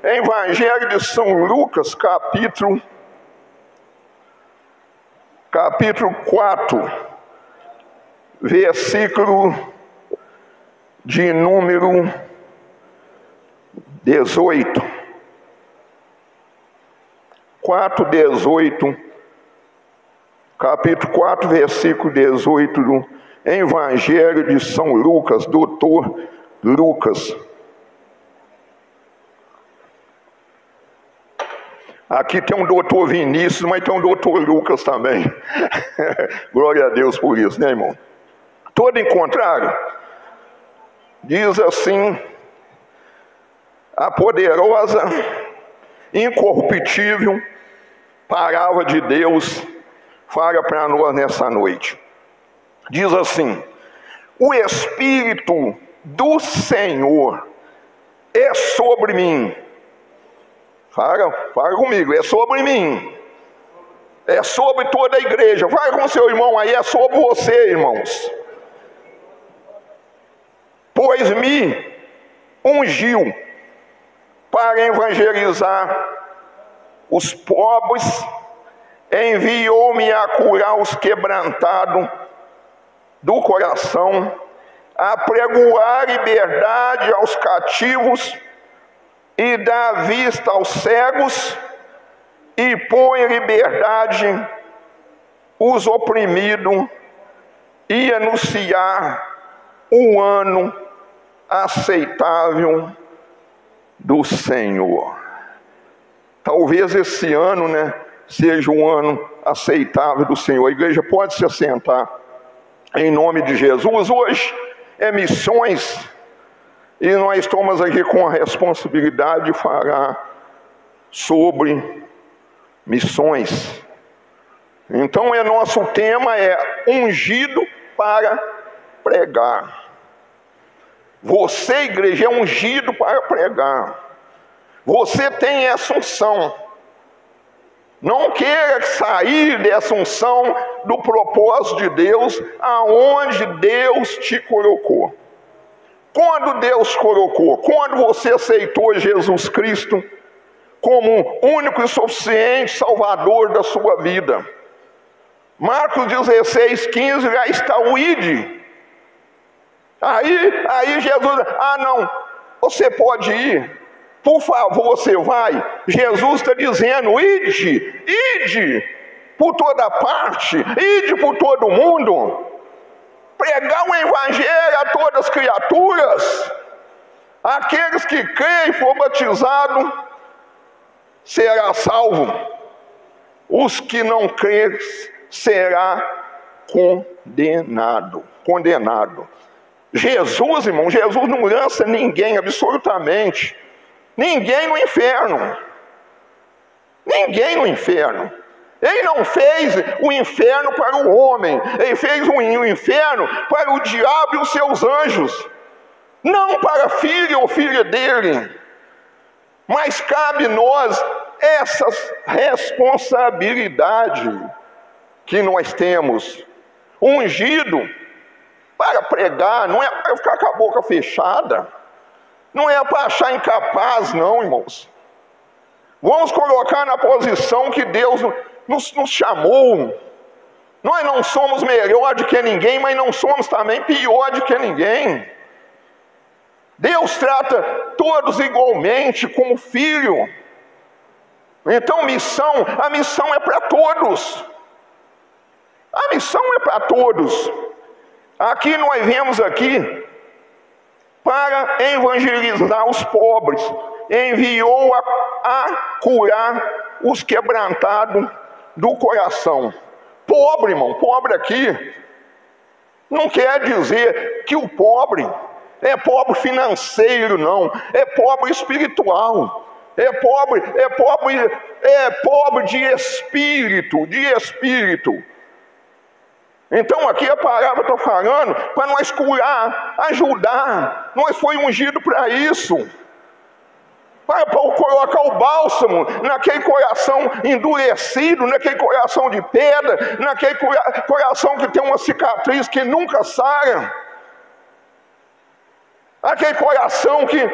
Evangelho de São Lucas, capítulo 4, versículo de número 18. 4:18. Capítulo 4, versículo 18 do Evangelho de São Lucas, doutor Lucas. Aqui tem um doutor Vinícius, mas tem um doutor Lucas também. Glória a Deus por isso, né, irmão? Todo encontraram. Diz assim: a poderosa, incorruptível palavra de Deus fala para nós nessa noite. Diz assim: o Espírito do Senhor é sobre mim. Fala comigo, é sobre mim. É sobre toda a igreja. Fala com seu irmão aí, é sobre você, irmãos. Pois me ungiu para evangelizar os pobres, enviou-me a curar os quebrantados do coração, a pregoar liberdade aos cativos e dar vista aos cegos, e pôr em liberdade os oprimidos, e anunciar o ano aceitável do Senhor. Talvez esse ano, seja um ano aceitável do Senhor. A igreja pode se assentar em nome de Jesus. Hoje é missões, e nós estamos aqui com a responsabilidade de falar sobre missões. Então nosso tema é ungido para pregar. Você, igreja, é ungido para pregar. Você tem essa unção. Não queira sair dessa unção do propósito de Deus, aonde Deus te colocou. Quando Deus colocou, quando você aceitou Jesus Cristo como único e suficiente Salvador da sua vida. Marcos 16:15, já está o ide. Aí Jesus, não, você pode ir, por favor, você vai. Jesus está dizendo: ide por toda parte, ide por todo mundo, pregar o evangelho a todas as criaturas. Aqueles que creem e for batizado será salvo, os que não crerem será condenado. Jesus, irmão, Jesus não lança ninguém, absolutamente ninguém no inferno. Ninguém no inferno. Ele não fez o inferno para o homem, ele fez o inferno para o diabo e os seus anjos, não para filho ou filha dele. Mas cabe nós essas responsabilidades que nós temos. Ungido para pregar, não é para ficar com a boca fechada, não é para achar incapaz, não, irmãos. Vamos colocar na posição que Deus nos chamou. Nós não somos melhor do que ninguém, mas não somos também pior do que ninguém. Deus trata todos igualmente como filho. Então a missão é para todos. A missão é para todos. Aqui nós vemos aqui para evangelizar os pobres, enviou a curar os quebrantados do coração. Pobre, irmão, pobre aqui não quer dizer que o pobre é pobre financeiro, não. É pobre espiritual. É pobre de espírito. Então aqui a palavra está falando para nós curar, ajudar. Nós foi ungido para isso. Para colocar o bálsamo naquele coração endurecido, naquele coração de pedra, naquele coração que tem uma cicatriz que nunca sara. Aquele coração que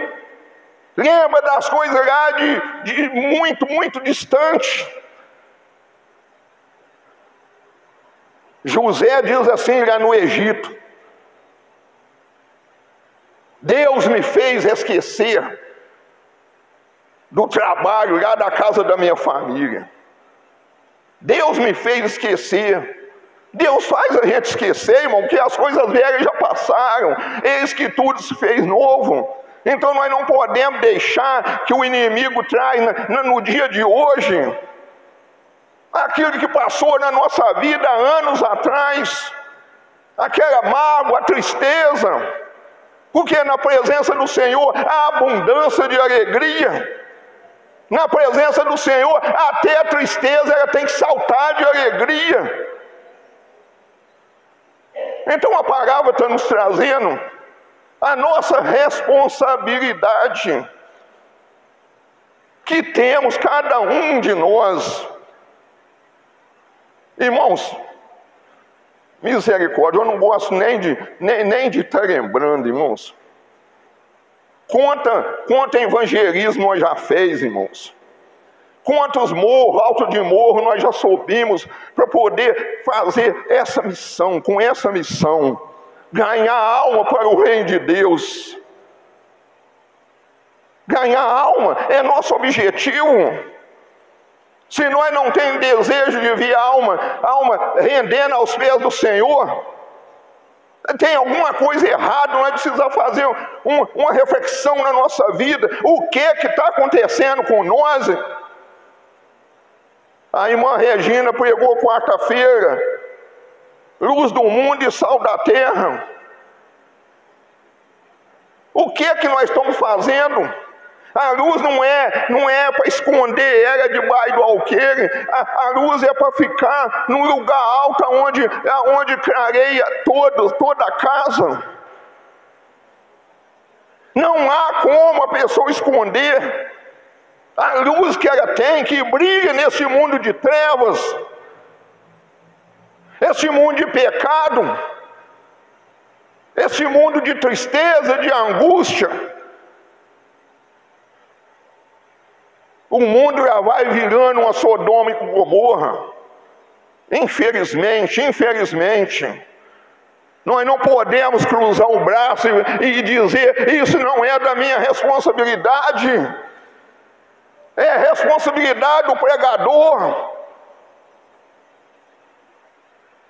lembra das coisas lá de muito, muito distante. José diz assim lá no Egito: Deus me fez esquecer do trabalho lá da casa da minha família. Deus me fez esquecer. Deus faz a gente esquecer, irmão, que as coisas velhas já passaram, eis que tudo se fez novo. Então nós não podemos deixar que o inimigo traz no dia de hoje aquilo que passou na nossa vida há anos atrás, aquela mágoa, a tristeza, porque na presença do Senhor há abundância de alegria. Na presença do Senhor até a tristeza ela tem que saltar de alegria. Então a palavra está nos trazendo a nossa responsabilidade que temos cada um de nós. Irmãos, misericórdia, eu não gosto nem de estar lembrando, irmãos. Quanto evangelismo nós já fez, irmãos. Quantos morros, alto de morro nós já subimos para poder fazer essa missão, com essa missão, ganhar alma para o reino de Deus. Ganhar alma é nosso objetivo. Se nós não temos desejo de ver a alma rendendo aos pés do Senhor, tem alguma coisa errada, nós precisamos fazer uma reflexão na nossa vida. O que está acontecendo com nós? A irmã Regina pregou quarta-feira, luz do mundo e sal da terra. O que nós estamos fazendo? A luz não é para esconder ela debaixo do alqueire. A luz é para ficar num lugar alto onde clareia toda a casa. Não há como a pessoa esconder a luz que ela tem, que brilha nesse mundo de trevas, esse mundo de pecado, esse mundo de tristeza, de angústia. O mundo já vai virando uma Sodoma e Gomorra. Infelizmente. Nós não podemos cruzar o braço e dizer: isso não é da minha responsabilidade. É responsabilidade do pregador.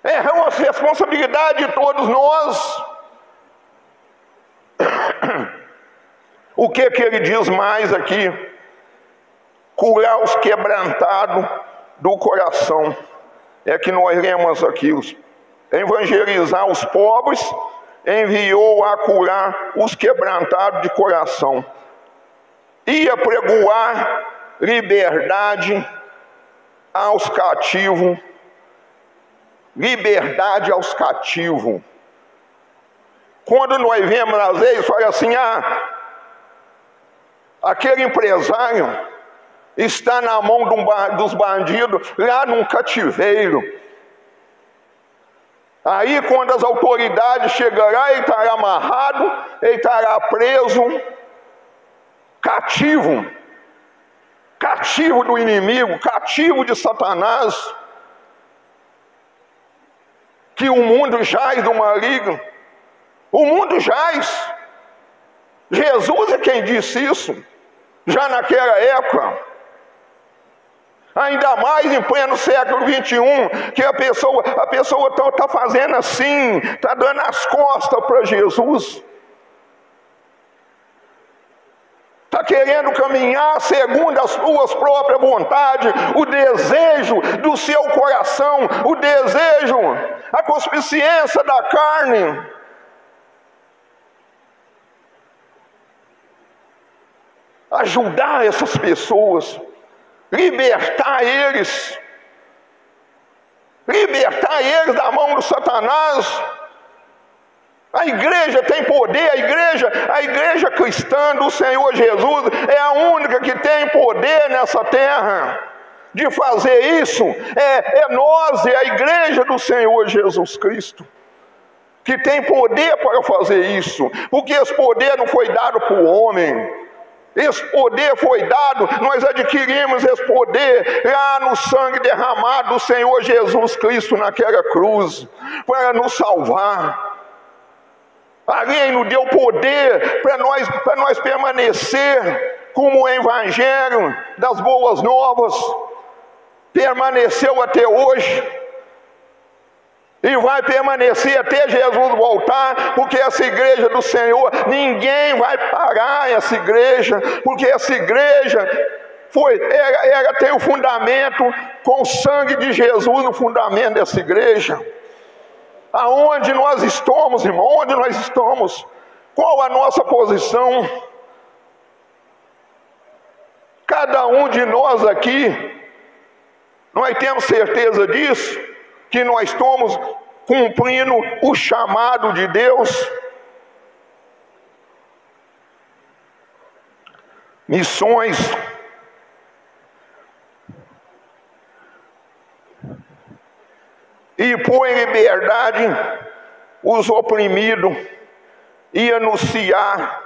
É responsabilidade de todos nós. O que ele diz mais aqui? Curar os quebrantados do coração. É que nós lemos aqui: evangelizar os pobres, enviou a curar os quebrantados de coração. Ia pregoar liberdade aos cativos. Liberdade aos cativos. Quando nós vemos às vezes, fala assim: aquele empresário está na mão dos bandidos lá num cativeiro. Aí quando as autoridades chegarão, ele estará amarrado, ele estará preso, cativo do inimigo, cativo de Satanás, que o mundo jaz do maligno. O mundo jaz. Jesus é quem disse isso, já naquela época. Ainda mais em pleno século 21, que a pessoa está fazendo assim, está dando as costas para Jesus. Está querendo caminhar segundo as suas próprias vontades, o desejo do seu coração, o desejo, a concupiscência da carne. Ajudar essas pessoas, libertar eles da mão do Satanás. A igreja tem poder, a igreja cristã do Senhor Jesus é a única que tem poder nessa terra de fazer isso. É nós, é a igreja do Senhor Jesus Cristo que tem poder para fazer isso, porque esse poder não foi dado para o homem, Esse poder foi dado, nós adquirimos esse poder lá no sangue derramado do Senhor Jesus Cristo naquela cruz, para nos salvar. Ali Ele nos deu poder para nós permanecer como o Evangelho das Boas Novas permaneceu até hoje. E vai permanecer até Jesus voltar, porque essa igreja do Senhor, ninguém vai parar essa igreja, porque essa igreja ela tem o fundamento com o sangue de Jesus no fundamento dessa igreja. Aonde nós estamos, irmão? Onde nós estamos? Qual a nossa posição? Cada um de nós aqui, nós temos certeza disso? Que nós estamos cumprindo o chamado de Deus. Missões. E pôr em liberdade os oprimidos e anunciar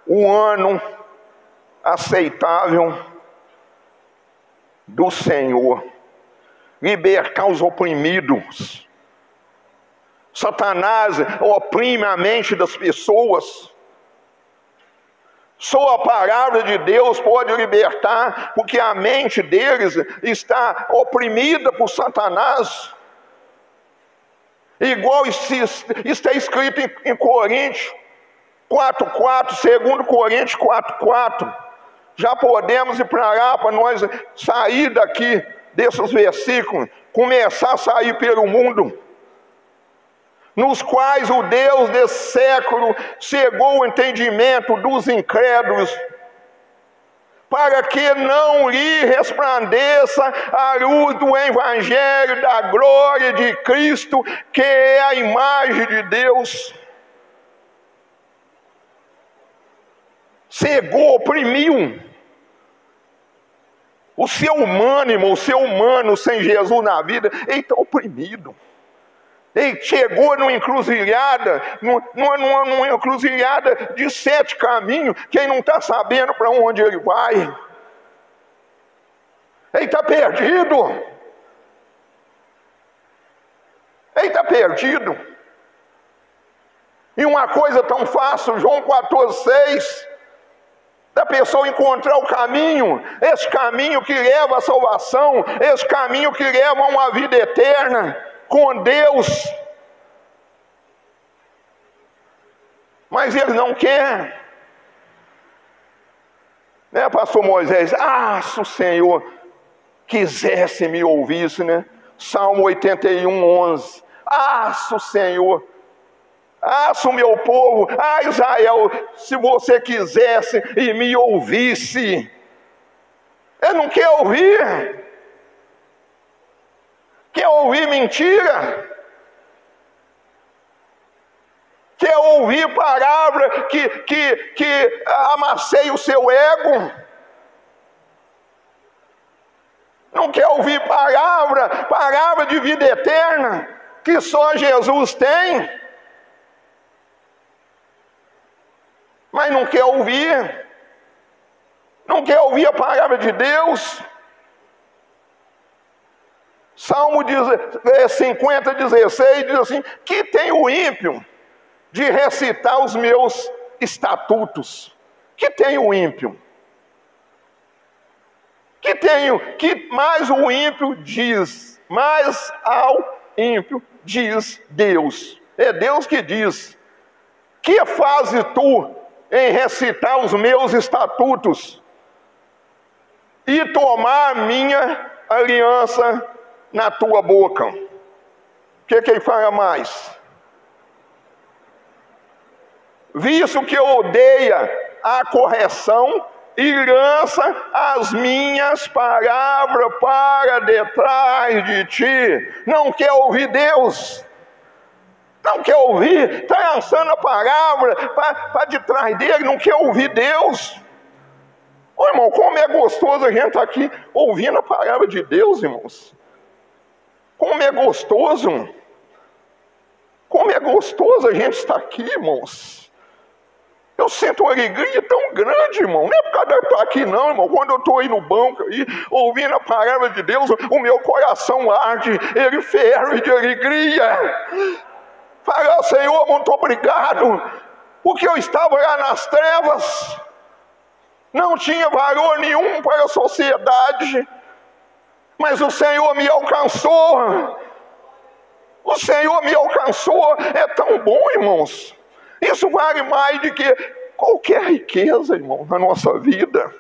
o ano aceitável do Senhor. Libertar os oprimidos. Satanás oprime a mente das pessoas. Só a palavra de Deus pode libertar, porque a mente deles está oprimida por Satanás. Igual está escrito em Coríntios 4:4, 2 Coríntios 4:4. Já podemos ir para lá, para nós sair daqui desses versículos, começar a sair pelo mundo, nos quais o Deus desse século cegou o entendimento dos incrédulos, para que não lhe resplandeça a luz do Evangelho da glória de Cristo, que é a imagem de Deus. Cegou, oprimiu. O ser humano, irmão, o ser humano sem Jesus na vida, ele está oprimido. Ele chegou numa encruzilhada, numa encruzilhada de 7 caminhos, que ele não está sabendo para onde ele vai. Ele está perdido. Ele está perdido. E uma coisa tão fácil, João 14:6, da pessoa encontrar o caminho, esse caminho que leva à salvação, esse caminho que leva a uma vida eterna com Deus. Mas ele não quer. Né, pastor Moisés? Se o Senhor quisesse me ouvisse, né? Salmo 81:11. Se o Senhor, se o meu povo, Israel, se você quisesse e me ouvisse. Ele não quer ouvir. Quer ouvir mentira. Quer ouvir palavra que amasseia o seu ego. Não quer ouvir palavra de vida eterna, que só Jesus tem. Mas não quer ouvir. Não quer ouvir a palavra de Deus. Salmo 50:16 diz assim: que tem o ímpio de recitar os meus estatutos? Que tem o ímpio? Que mais o ímpio diz? Mais ao ímpio diz Deus. É Deus que diz: que fazes tu em recitar os meus estatutos e tomar minha aliança na tua boca? O que ele fala mais? Visto que odeia a correção e lança as minhas palavras para detrás de ti. Não quer ouvir Deus. Não quer ouvir. Está lançando a palavra para detrás dele. Não quer ouvir Deus. Ô, irmão, como é gostoso a gente estar aqui ouvindo a palavra de Deus, irmãos. Como é gostoso. Como é gostoso a gente estar aqui, irmãos. Eu sinto uma alegria tão grande, irmão. Não é por causa de eu estar aqui não, irmão. Quando eu estou aí no banco, aí, ouvindo a palavra de Deus, o meu coração arde, ele ferve de alegria. Fala, Senhor, muito obrigado, porque eu estava lá nas trevas, não tinha valor nenhum para a sociedade, mas o Senhor me alcançou. O Senhor me alcançou. É tão bom, irmãos. Isso vale mais do que qualquer riqueza, irmão, na nossa vida.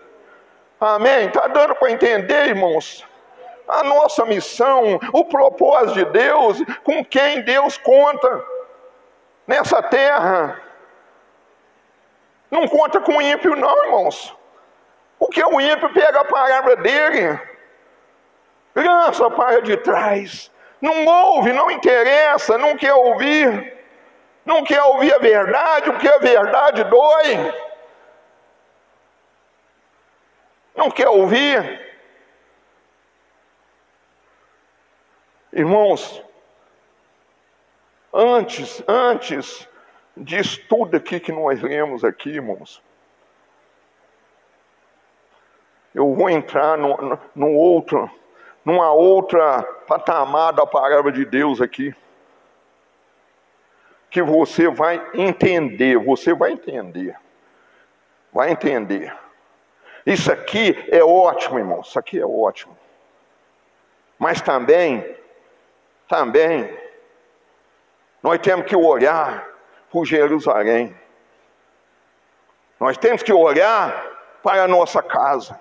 Amém? Está dando para entender, irmãos? A nossa missão, o propósito de Deus, com quem Deus conta nessa terra. Não conta com o ímpio não, irmãos. Porque o ímpio pega a palavra dele, lança para de trás. Não ouve, não interessa, não quer ouvir. Não quer ouvir a verdade, porque a verdade dói. Não quer ouvir. Irmãos, antes disso tudo aqui que nós lemos aqui, irmãos, eu vou entrar numa outra patamar da palavra de Deus aqui, que você vai entender, vai entender. Isso aqui é ótimo, irmão, isso aqui é ótimo. Mas também, nós temos que olhar por Jerusalém. Nós temos que olhar para a nossa casa.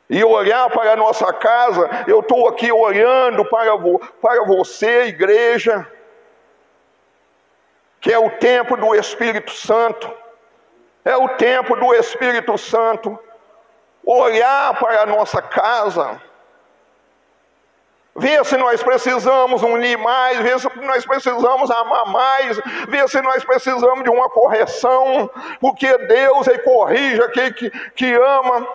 E olhar para a nossa casa, eu estou aqui olhando para você, igreja, que é o templo do Espírito Santo. É o templo do Espírito Santo. Olhar para a nossa casa, ver se nós precisamos unir mais, ver se nós precisamos amar mais, ver se nós precisamos de uma correção, porque Deus ele corrige aquele que ama.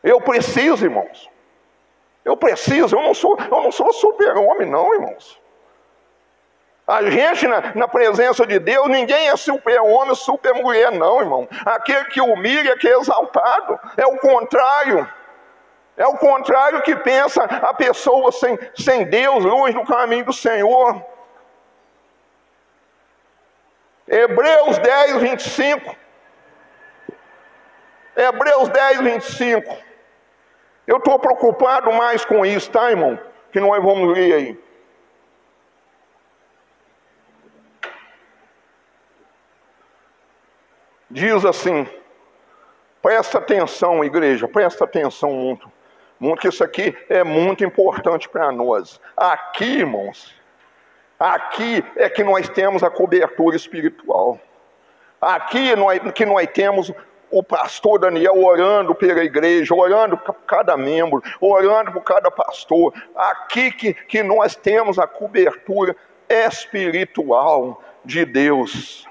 Eu preciso, irmãos. Eu não sou super-homem não, irmãos. A gente, na presença de Deus, ninguém é super-homem, super-mulher, não, irmão. Aquele que humilha, que é exaltado, é o contrário. É o contrário que pensa a pessoa sem Deus, longe do caminho do Senhor. Hebreus 10, 25. Hebreus 10, 25. Eu estou preocupado mais com isso, tá, irmão? Que nós vamos ler aí. Diz assim, presta atenção, igreja, presta atenção muito, que isso aqui é muito importante para nós. Aqui, irmãos, aqui é que nós temos a cobertura espiritual. Aqui que nós temos o pastor Daniel orando pela igreja, orando por cada membro, orando por cada pastor. Aqui que nós temos a cobertura espiritual de Deus.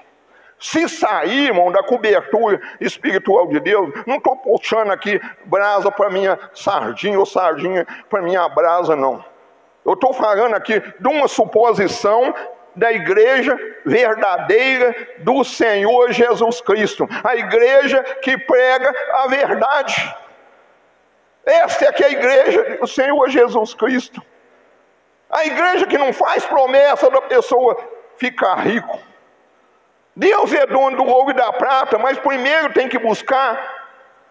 Se sair, irmão, da cobertura espiritual de Deus, não estou puxando aqui brasa para minha sardinha ou sardinha para minha brasa, não. Eu estou falando aqui de uma suposição da igreja verdadeira do Senhor Jesus Cristo. A igreja que prega a verdade. Esta é que é a igreja do Senhor Jesus Cristo. A igreja que não faz promessa da pessoa ficar rico. Deus é dono do ouro e da prata, mas primeiro tem que buscar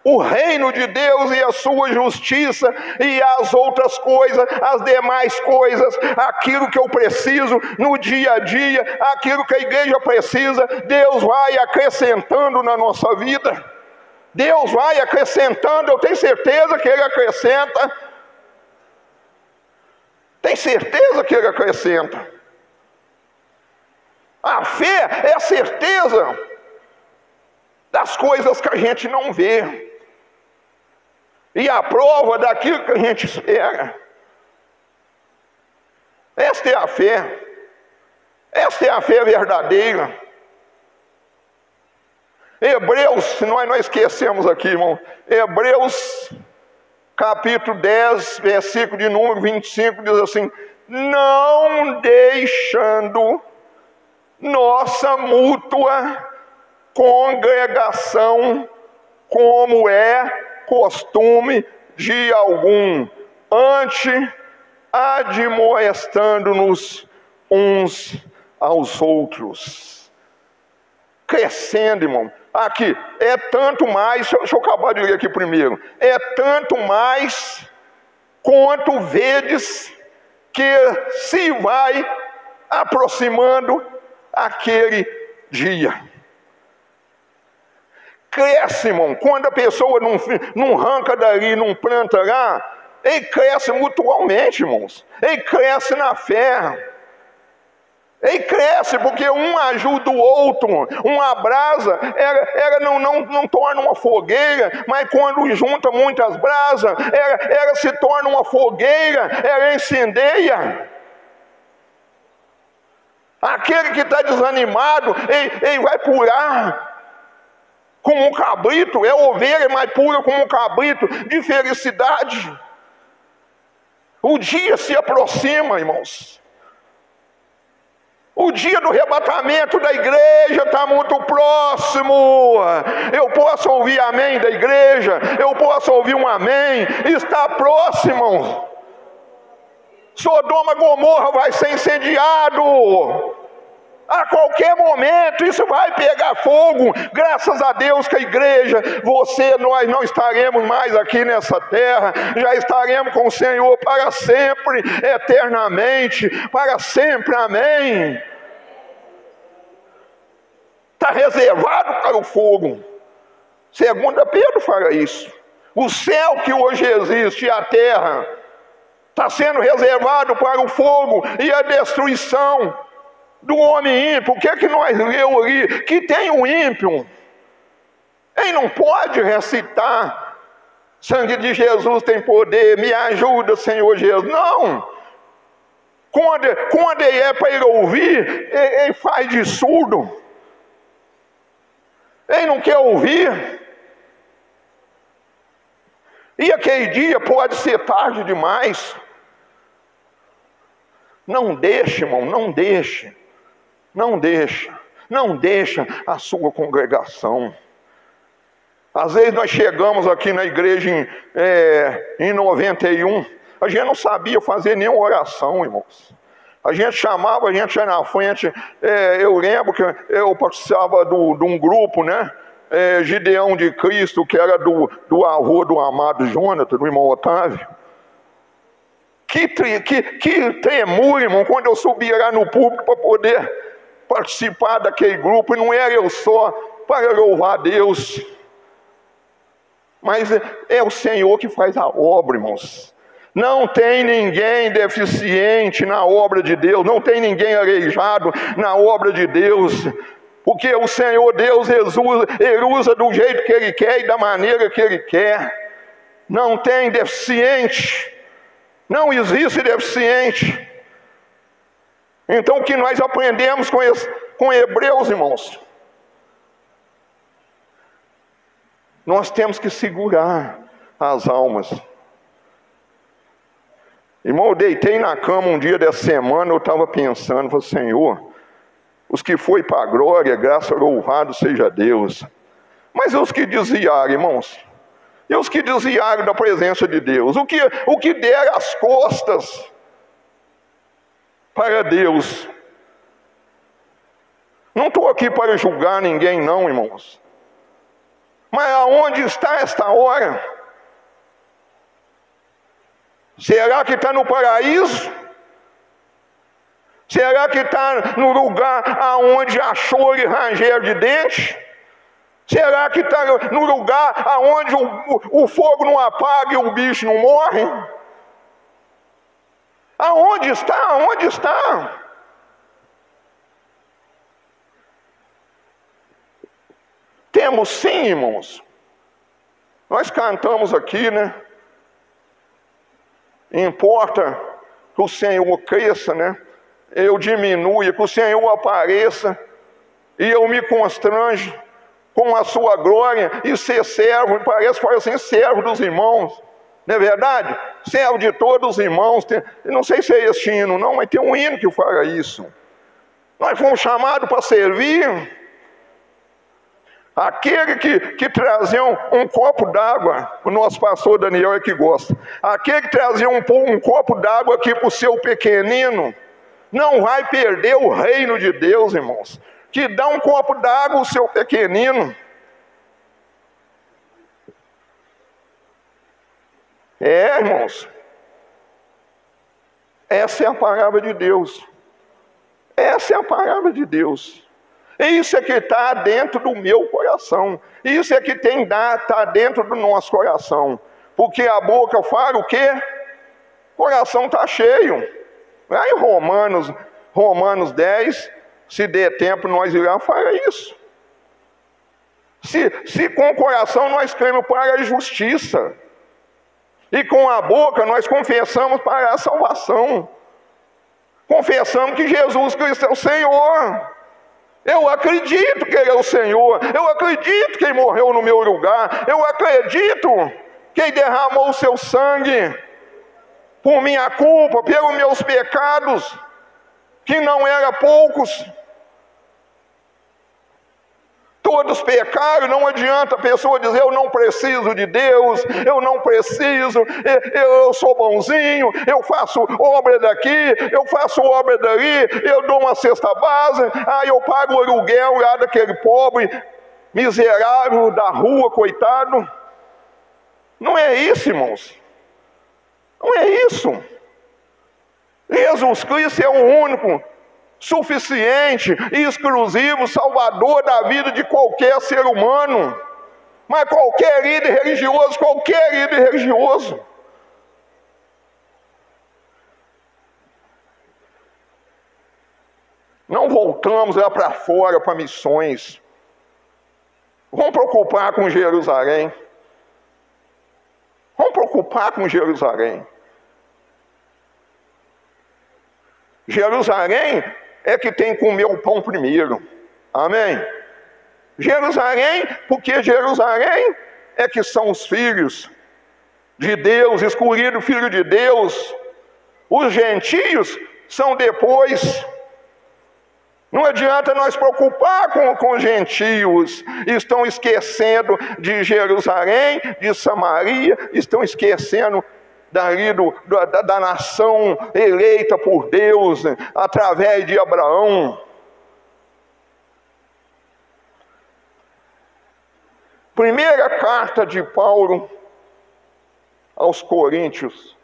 o reino de Deus e a sua justiça e as outras coisas, as demais coisas, aquilo que eu preciso no dia a dia, aquilo que a igreja precisa, Deus vai acrescentando na nossa vida. Deus vai acrescentando, eu tenho certeza que Ele acrescenta. Tem certeza que Ele acrescenta. A fé é a certeza das coisas que a gente não vê. E a prova daquilo que a gente espera. Esta é a fé. Esta é a fé verdadeira. Hebreus, se nós não esquecemos aqui, irmão. Hebreus, capítulo 10, versículo de número 25, diz assim: não deixando nossa mútua congregação, como é costume de algum, antes admoestando-nos uns aos outros. Crescendo, irmão. Aqui, é tanto mais, deixa eu acabar de ler aqui primeiro. É tanto mais quanto vedes que se vai aproximando aquele dia. Cresce, irmão. Quando a pessoa não arranca dali, não planta lá, ele cresce mutualmente, irmãos. Ele cresce na fé. Ele cresce porque um ajuda o outro. Uma brasa, ela não torna uma fogueira, mas quando junta muitas brasas, ela se torna uma fogueira, ela incendeia. Aquele que está desanimado, ele vai pular como um cabrito, é ovelha, mas pura como um cabrito, de felicidade. O dia se aproxima, irmãos. O dia do arrebatamento da igreja está muito próximo. Eu posso ouvir amém da igreja, eu posso ouvir um amém, está próximo. Sodoma e Gomorra vai ser incendiado. A qualquer momento isso vai pegar fogo. Graças a Deus que a igreja, nós não estaremos mais aqui nessa terra. Já estaremos com o Senhor para sempre, eternamente, para sempre, amém. Está reservado para o fogo. 2 Pedro fala isso. O céu que hoje existe e a terra está sendo reservado para o fogo e a destruição do homem ímpio. O que é que nós lemos ali? Que tem um ímpio, ele não pode recitar: sangue de Jesus tem poder, me ajuda, Senhor Jesus. Não. Quando ele é para ele ouvir, ele faz de surdo. Ele não quer ouvir. E aquele dia pode ser tarde demais. Não deixe, irmão, não deixe. Não deixa a sua congregação. Às vezes nós chegamos aqui na igreja em 91, a gente não sabia fazer nenhuma oração, irmãos. A gente chamava, a gente ia na frente. Eu lembro que eu participava de um grupo, né? Gideão de Cristo, que era do avô do amado Jonathan, do irmão Otávio. Que tremor, irmão, quando eu subia lá no púlpito para poder participar daquele grupo, e não era eu só para louvar a Deus, mas é o Senhor que faz a obra, irmãos. Não tem ninguém deficiente na obra de Deus, não tem ninguém aleijado na obra de Deus, porque o Senhor Deus, ele usa do jeito que Ele quer e da maneira que Ele quer. Não tem deficiente, não existe deficiente. Então o que nós aprendemos com Hebreus, irmãos? Nós temos que segurar as almas. Irmão, eu deitei na cama um dia dessa semana, eu estava pensando, falei: Senhor, os que foi para a glória, graça, louvado seja Deus. Mas e os que desviaram, irmãos? E os que desviaram da presença de Deus? O que deram as costas para Deus? Não estou aqui para julgar ninguém não, irmãos. Mas aonde está esta hora? Será que está no paraíso? Será que está no lugar aonde há choro e ranger de dente? Será que está no lugar aonde o fogo não apaga e o bicho não morre? Aonde está? Aonde está? Temos sim, irmãos. Nós cantamos aqui, né? Importa que o Senhor cresça, né? Eu diminua, que o Senhor apareça e eu me constrange com a sua glória e ser servo. Parece que fala assim: servo dos irmãos. Não é verdade? Servo de todos os irmãos. Não sei se é este hino não, mas tem um hino que fala isso. Nós fomos chamados para servir. Aquele que trazia um copo d'água, o nosso pastor Daniel é que gosta. Aquele que trazia um copo d'água aqui para o seu pequenino, não vai perder o reino de Deus, irmãos. Que dá um copo d'água ao seu pequenino. Irmãos, essa é a palavra de Deus. Essa é a palavra de Deus. Isso é que está dentro do meu coração. Isso é que está dentro do nosso coração. Porque a boca fala o quê? O coração está cheio. Lá em Romanos 10, se der tempo nós iremos falar isso. Se com o coração nós cremos para a justiça, e com a boca nós confessamos para a salvação. Confessamos que Jesus Cristo é o Senhor. Eu acredito que Ele é o Senhor. Eu acredito que Ele morreu no meu lugar. Eu acredito que Ele derramou o seu sangue por minha culpa, pelos meus pecados, que não eram poucos. Todos pecaram. Não adianta a pessoa dizer: eu não preciso de Deus, eu não preciso, eu sou bonzinho, eu faço obra daqui, eu faço obra dali, eu dou uma cesta básica, eu pago o aluguel lá daquele pobre miserável da rua, coitado. Não é isso, irmãos. Não é isso. Jesus Cristo é o único, suficiente e exclusivo salvador da vida de qualquer ser humano. Mas qualquer líder religioso, não voltamos lá para fora para missões. Vamos preocupar com Jerusalém. Vamos preocupar com Jerusalém. Jerusalém é que tem que comer o pão primeiro. Amém? Jerusalém, porque Jerusalém é que são os filhos de Deus, escolhidos filho de Deus. Os gentios são depois. Não adianta nós preocupar com os gentios. Estão esquecendo de Jerusalém, de Samaria, estão esquecendo da nação eleita por Deus, através de Abraão. Primeira carta de Paulo aos Coríntios.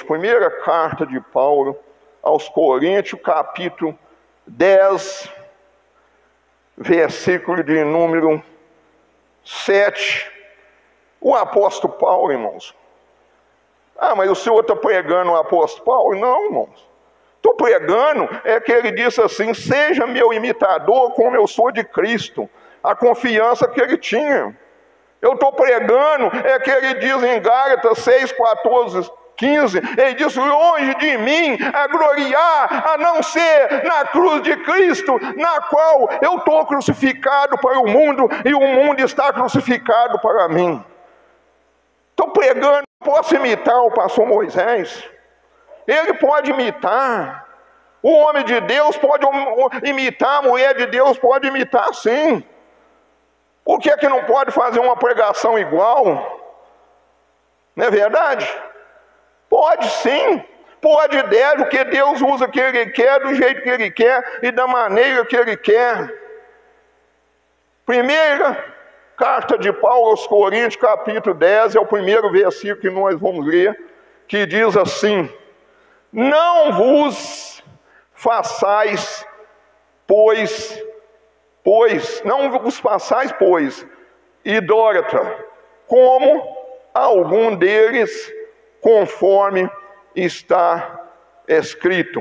Primeira carta de Paulo aos Coríntios, capítulo 10, versículo de número 7. O apóstolo Paulo, irmãos. Mas o senhor está pregando o apóstolo Paulo? Não, irmãos. Estou pregando é que ele disse assim: seja meu imitador como eu sou de Cristo. A confiança que ele tinha. Eu estou pregando é que ele diz em Gálatas 6, 14, 15, ele diz: longe de mim a gloriar, a não ser na cruz de Cristo, na qual eu estou crucificado para o mundo e o mundo está crucificado para mim. Estou pregando. Posso imitar o pastor Moisés? Ele pode imitar. O homem de Deus pode imitar, a mulher de Deus pode imitar, sim. Por que é que não pode fazer uma pregação igual? Não é verdade? Pode sim. Pode e deve, porque Deus usa o que Ele quer, do jeito que Ele quer e da maneira que Ele quer. Primeira carta de Paulo aos Coríntios, capítulo 10, é o primeiro versículo que nós vamos ler, que diz assim: não vos façais, pois, idólatra, como algum deles, conforme está escrito.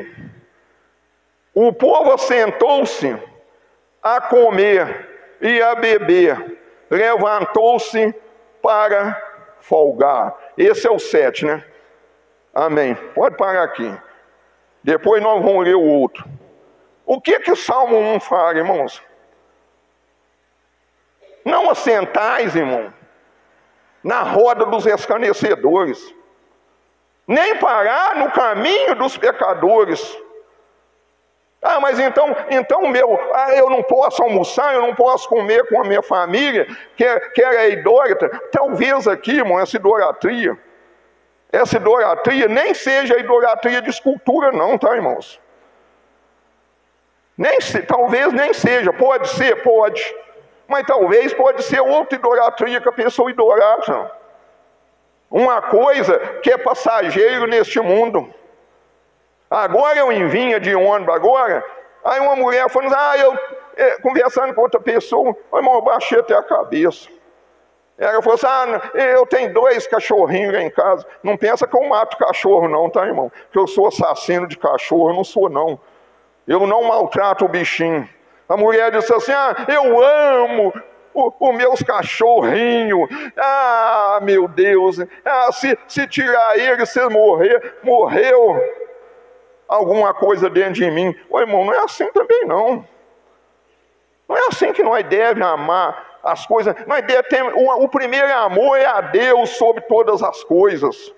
O povo assentou-se a comer e a beber, levantou-se para folgar. Esse é o 7, né? Amém. Pode parar aqui. Depois nós vamos ler o outro. O que o Salmo 1 fala, irmãos? Não assentais, irmão, na roda dos escarnecedores. nem parar no caminho dos pecadores. Mas então eu não posso almoçar, eu não posso comer com a minha família, que é idólatra. Talvez aqui, irmão, essa idolatria nem seja a idolatria de escultura não, tá, irmãos? Talvez nem seja, pode ser, pode. Mas talvez pode ser outra idolatria que a pessoa idolatra. Uma coisa que é passageiro neste mundo. Agora eu vinha de ônibus agora, aí uma mulher falando, conversando com outra pessoa, o irmão, eu baixei até a cabeça. Ela falou assim, eu tenho 2 cachorrinhos lá em casa. Não pensa que eu mato cachorro não, tá, irmão? Que eu sou assassino de cachorro, eu não sou não. Eu não maltrato o bichinho. A mulher disse assim, eu amo os meus cachorrinhos. Meu Deus, se tirar ele, se morreu alguma coisa dentro de mim. Irmão, não é assim também não. Não é assim que nós devemos amar as coisas. Nós devemos ter, o primeiro amor é a Deus sobre todas as coisas.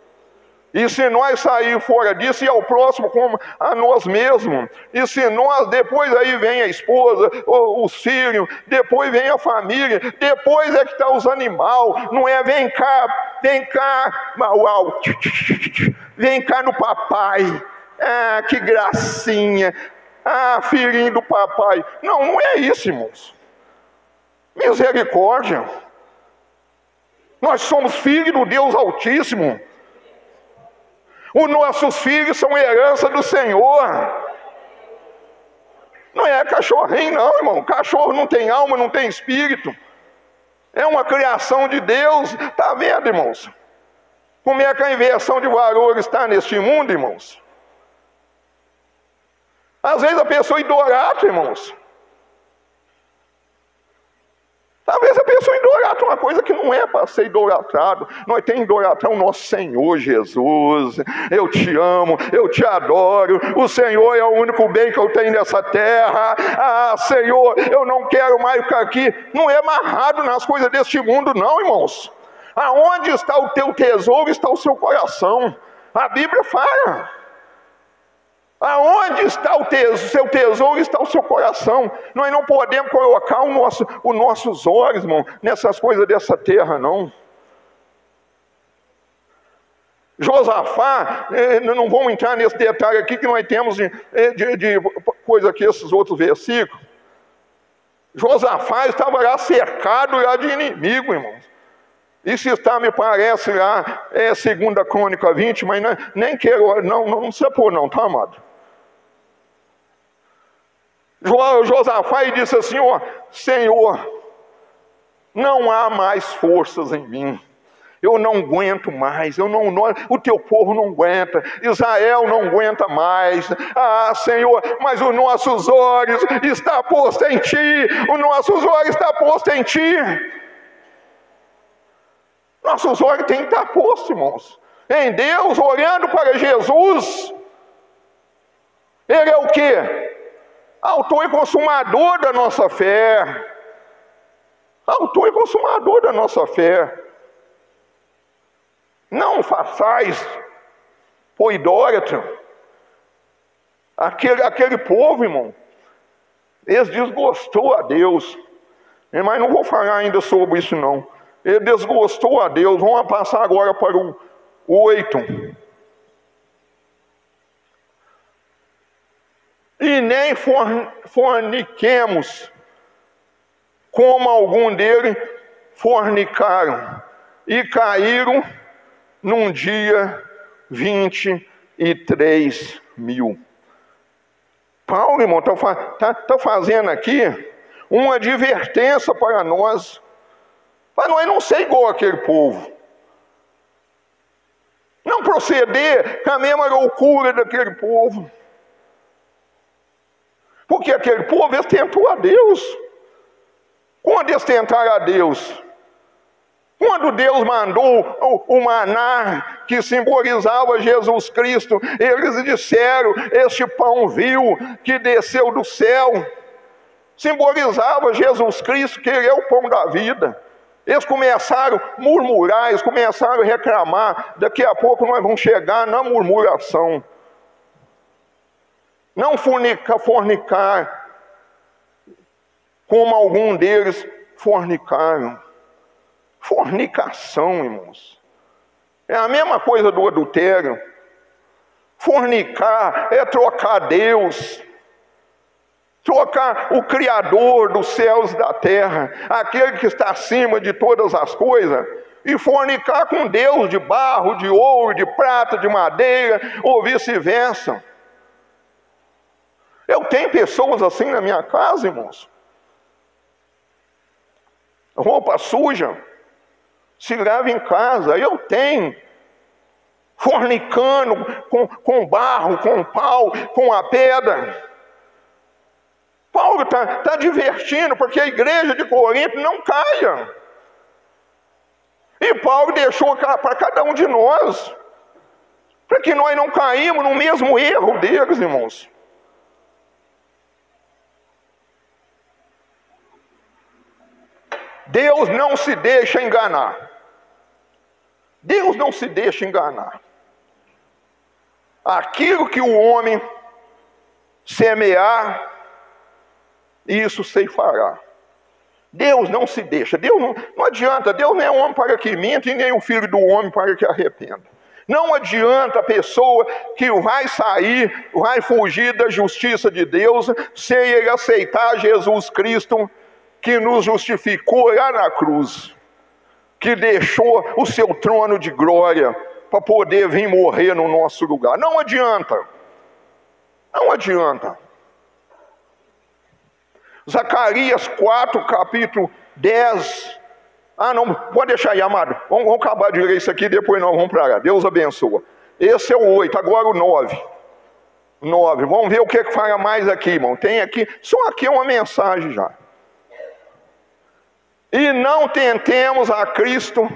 E se nós sair fora disso, e ao próximo como a nós mesmos. E se nós, depois aí vem a esposa, os filhos, depois vem a família, depois é que está os animais. Não é vem cá, vem cá no papai. Que gracinha. Filhinho do papai. Não é isso, irmãos. Misericórdia. Nós somos filhos do Deus Altíssimo. Os nossos filhos são herança do Senhor. Não é cachorrinho não, irmão. Cachorro não tem alma, não tem espírito. É uma criação de Deus. Está vendo, irmãos? Como é que a inversão de valores está neste mundo, irmãos? Às vezes a pessoa idolatra, irmãos. Talvez a pessoa idolatra uma coisa que não é para ser idolatrado. Nós temos que idolatrar o nosso Senhor Jesus. Eu te amo, eu te adoro. O Senhor é o único bem que eu tenho nessa terra. Senhor, eu não quero mais ficar aqui. Não é amarrado nas coisas deste mundo não, irmãos. Aonde está o teu tesouro, está o seu coração. A Bíblia fala. Aonde está o seu tesouro, está o seu coração. Nós não podemos colocar os nossos olhos, irmão, nessas coisas dessa terra, não. Josafá, não vamos entrar nesse detalhe aqui que nós temos de coisa aqui, esses outros versículos. Josafá estava lá cercado lá de inimigo, irmãos. Isso está, me parece, lá, 2 Crônica 20, mas nem quero, não se pôr não, tá, amado? Josafá disse assim, Senhor, não há mais forças em mim. Eu não aguento mais, o teu povo não aguenta, Israel não aguenta mais. Senhor, mas os nossos olhos estão postos em Ti, os nossos olhos estão postos em Ti. Nossos olhos têm que estar postos, irmãos, em Deus, olhando para Jesus. Ele é o quê? Autor e consumador da nossa fé. Autor e consumador da nossa fé. Não façais por idólatra. Aquele povo, irmão, eles desgostou a Deus. Mas não vou falar ainda sobre isso não. Ele desgostou a Deus. Vamos passar agora para o 8. E nem forniquemos, como algum deles fornicaram, e caíram num dia 23.000. Paulo, irmão, está fazendo aqui uma advertência para nós não ser igual àquele povo. Não proceder com a mesma loucura daquele povo. Porque aquele povo, eles tentou a Deus. Quando eles tentaram a Deus? Quando Deus mandou o maná, que simbolizava Jesus Cristo, eles disseram, este pão vil que desceu do céu, simbolizava Jesus Cristo, que Ele é o pão da vida. Eles começaram a murmurar, eles começaram a reclamar. Daqui a pouco nós vamos chegar na murmuração. Não fornicar, como algum deles fornicaram. Fornicação, irmãos. É a mesma coisa do adultério. Fornicar é trocar Deus, trocar o Criador dos céus e da terra, aquele que está acima de todas as coisas, e fornicar com Deus de barro, de ouro, de prata, de madeira, ou vice-versa. Eu tenho pessoas assim na minha casa, irmãos. Roupa suja se lava em casa. Eu tenho. Fornicando com barro, com pau, com a pedra. Paulo está divertindo porque a igreja de Corinto não caia. E Paulo deixou para cada um de nós, para que nós não caímos no mesmo erro deles, irmãos. Deus não se deixa enganar. Deus não se deixa enganar. Aquilo que o homem semear, isso ceifará. Deus não se deixa. Deus não adianta. Deus não é homem para que minta e nem o filho do homem para que arrependa. Não adianta a pessoa que vai sair, vai fugir da justiça de Deus sem ele aceitar Jesus Cristo, que nos justificou lá na cruz, que deixou o seu trono de glória para poder vir morrer no nosso lugar. Não adianta. Não adianta. Zacarias 4, capítulo 10. Não, pode deixar aí, amado. Vamos acabar de ler isso aqui, depois nós vamos para lá. Deus abençoa. Esse é o 8, agora o 9. 9. Vamos ver o que fala mais aqui, irmão. Tem aqui, só aqui é uma mensagem já. E não tentemos a Cristo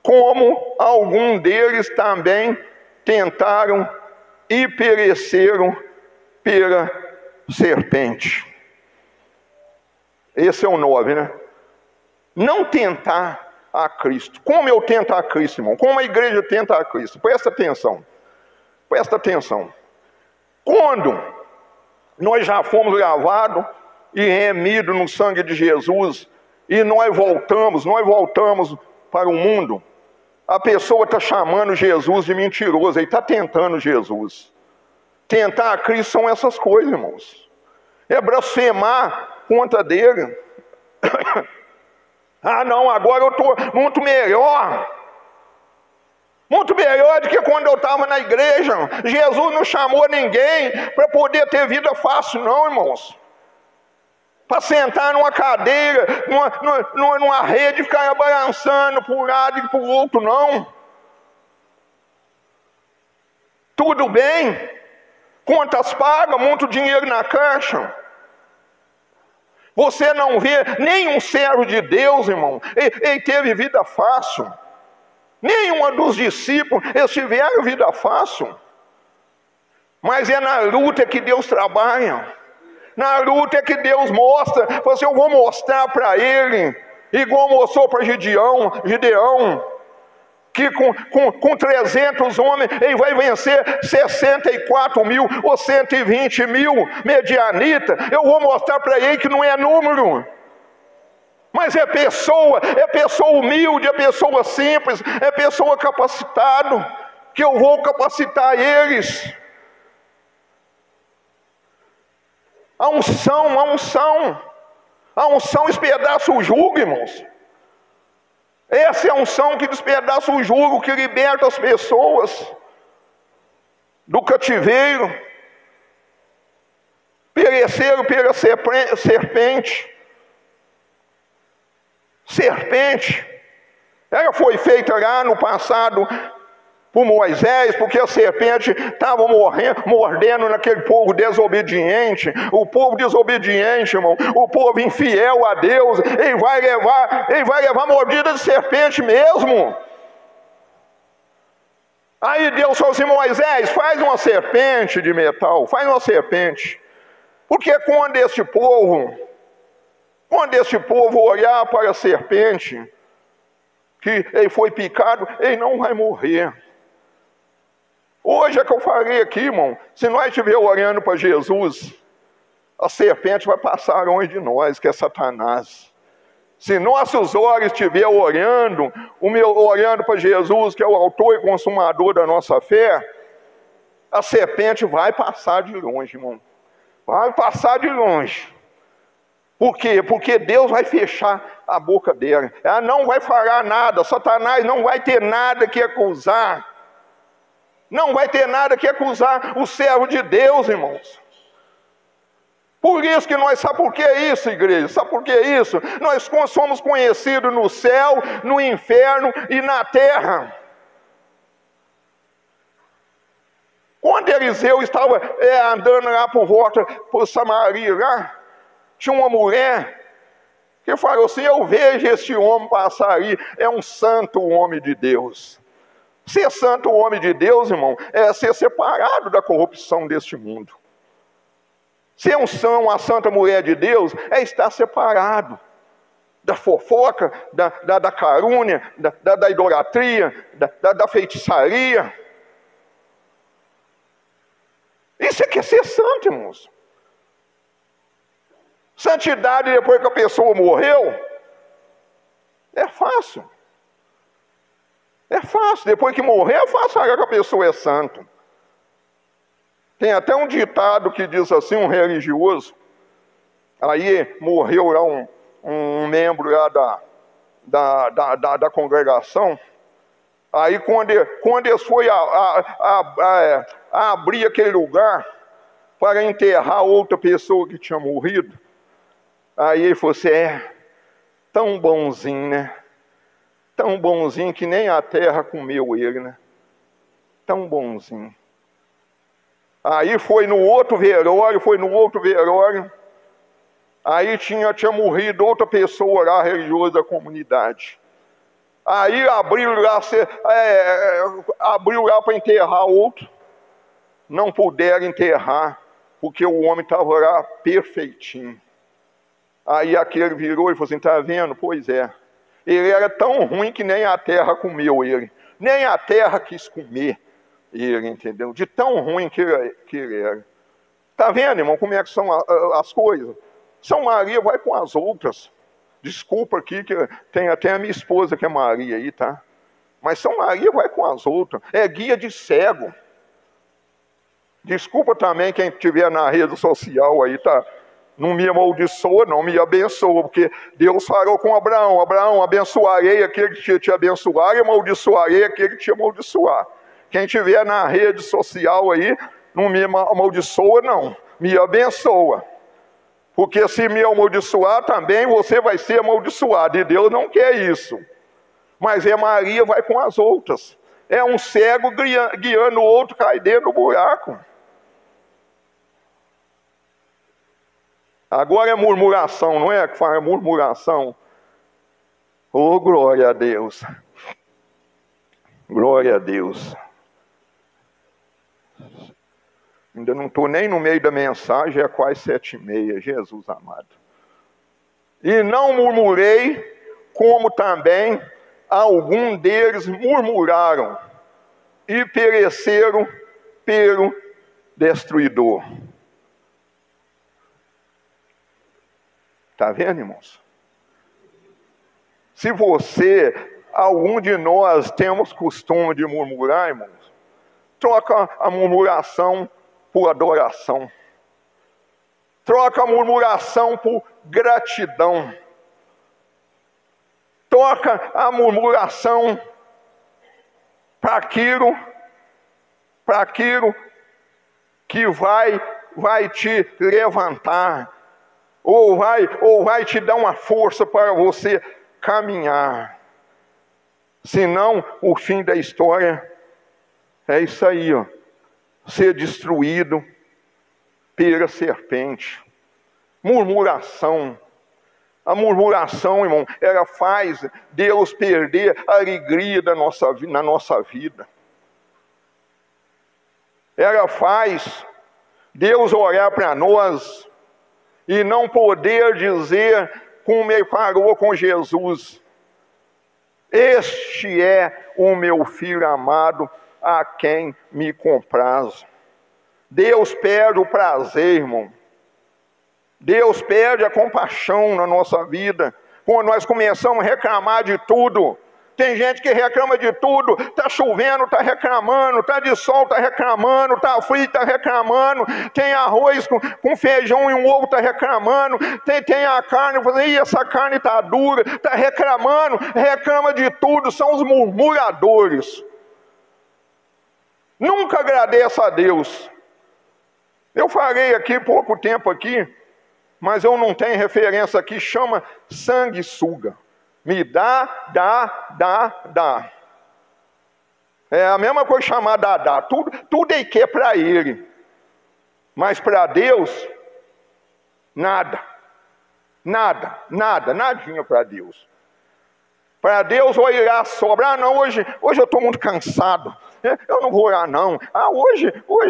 como algum deles também tentaram e pereceram pela serpente. Esse é o 9, né? Não tentar a Cristo. Como eu tento a Cristo, irmão? Como a igreja tenta a Cristo? Presta atenção. Presta atenção. Quando nós já fomos lavados e remidos no sangue de Jesus, e nós voltamos para o mundo, a pessoa está chamando Jesus de mentiroso, ele está tentando Jesus. Tentar a Cristo são essas coisas, irmãos. É blasfemar contra dele. Não, agora eu estou muito melhor. Muito melhor do que quando eu estava na igreja. Jesus não chamou ninguém para poder ter vida fácil, não, irmãos. Para sentar numa cadeira, numa rede, ficar balançando para um lado e para o outro, não. Tudo bem, contas pagas, muito dinheiro na caixa. Você não vê nenhum servo de Deus, irmão, ele teve vida fácil. Nenhum dos discípulos, eles tiveram vida fácil. Mas é na luta que Deus trabalha. Na luta é que Deus mostra. Assim, eu vou mostrar para ele, igual mostrou para Gideão, que com 300 homens ele vai vencer 64 mil ou 120 mil medianitas. Eu vou mostrar para ele que não é número, mas é pessoa humilde, é pessoa simples, é pessoa capacitada, que eu vou capacitar eles. A unção despedaça o jugo, irmãos. Essa é a unção que despedaça o jugo, que liberta as pessoas do cativeiro. Pereceram pela serpente. Serpente, ela foi feita lá no passado por Moisés, porque a serpente estava mordendo naquele povo desobediente. O povo desobediente, irmão, o povo infiel a Deus, ele vai levar mordida de serpente mesmo. Aí Deus falou assim: Moisés, faz uma serpente de metal, faz uma serpente. Porque quando este povo olhar para a serpente, que ele foi picado, ele não vai morrer. Hoje é que eu falei aqui, irmão, se nós estivermos orando para Jesus, a serpente vai passar longe de nós, que é Satanás. Se nossos olhos estiverem orando, orando para Jesus, que é o autor e consumador da nossa fé, a serpente vai passar de longe, irmão. Vai passar de longe. Por quê? Porque Deus vai fechar a boca dela. Ela não vai falar nada. Satanás não vai ter nada que acusar. Não vai ter nada que acusar o servo de Deus, irmãos. Por isso que nós, sabe por que isso, igreja? Sabe por que isso? Nós somos conhecidos no céu, no inferno e na terra. Quando Eliseu estava andando lá por volta, por Samaria, lá, tinha uma mulher que falou assim, eu vejo este homem passar aí, é um santo homem de Deus. Ser santo homem de Deus, irmão, é ser separado da corrupção deste mundo. Ser uma santa mulher de Deus é estar separado da fofoca, da calúnia, da idolatria, da feitiçaria. Isso é que é ser santo, irmãos. Santidade depois que a pessoa morreu, é fácil. É fácil, depois que morrer é fácil saber que a pessoa é santa. Tem até um ditado que diz assim, um religioso, aí morreu lá um membro lá da congregação, aí quando eles foram abrir aquele lugar para enterrar outra pessoa que tinha morrido, aí ele falou assim, tão bonzinho, né? Tão bonzinho que nem a terra comeu ele, né? Tão bonzinho. Aí foi no outro velório, aí tinha morrido outra pessoa lá, religiosa da comunidade. Aí abriu lá para enterrar outro, não puderam enterrar, porque o homem estava lá perfeitinho. Aí aquele virou e falou assim, tá vendo? Pois é. Ele era tão ruim que nem a terra comeu ele. Nem a terra quis comer ele, entendeu? De tão ruim que ele era. Tá vendo, irmão, como é que são as coisas? São Maria vai com as outras. Desculpa aqui, que tem até a minha esposa que é Maria aí, tá? Mas São Maria vai com as outras. É guia de cego. Desculpa também quem estiver na rede social aí, tá? Não me amaldiçoa, não me abençoa, porque Deus falou com Abraão, Abraão, abençoarei aquele que te abençoar e amaldiçoarei aquele que te amaldiçoar. Quem estiver na rede social aí, não me amaldiçoa, não, me abençoa. Porque se me amaldiçoar também, você vai ser amaldiçoado, e Deus não quer isso. Mas Maria vai com as outras. É um cego guiando o outro, cai dentro do buraco. Agora é murmuração, não é que fala murmuração? Oh, glória a Deus. Glória a Deus. Ainda não estou nem no meio da mensagem, é quase 7h30, Jesus amado. E não murmurei, como também algum deles murmuraram e pereceram pelo destruidor. Está vendo, irmãos? Se algum de nós temos costume de murmurar, irmãos, troca a murmuração por adoração. Troca a murmuração por gratidão. Troca a murmuração para aquilo que vai te levantar, ou vai te dar uma força para você caminhar. Senão, o fim da história é isso aí, ó. Ser destruído pela serpente. Murmuração. A murmuração, irmão, ela faz Deus perder a alegria na nossa vida. Ela faz Deus olhar para nós e não poder dizer como ele falou com Jesus. Este é o meu filho amado, a quem me comprazo. Deus perde o prazer, irmão. Deus perde a compaixão na nossa vida, quando nós começamos a reclamar de tudo. Tem gente que reclama de tudo, está chovendo, está reclamando, está de sol, está reclamando, está frio, está reclamando, tem arroz com feijão e um ovo, está reclamando, tem a carne, e essa carne está dura, está reclamando, reclama de tudo, são os murmuradores. Nunca agradeça a Deus. Eu falei aqui pouco tempo aqui, mas eu não tenho referência aqui, chama sanguessuga. Me dá. É a mesma coisa chamar dá. Tudo é que é para ele. Mas para Deus, nadinha para Deus. Para Deus ou irá sobrar. Não, hoje eu estou muito cansado. Eu não vou orar não. Hoje o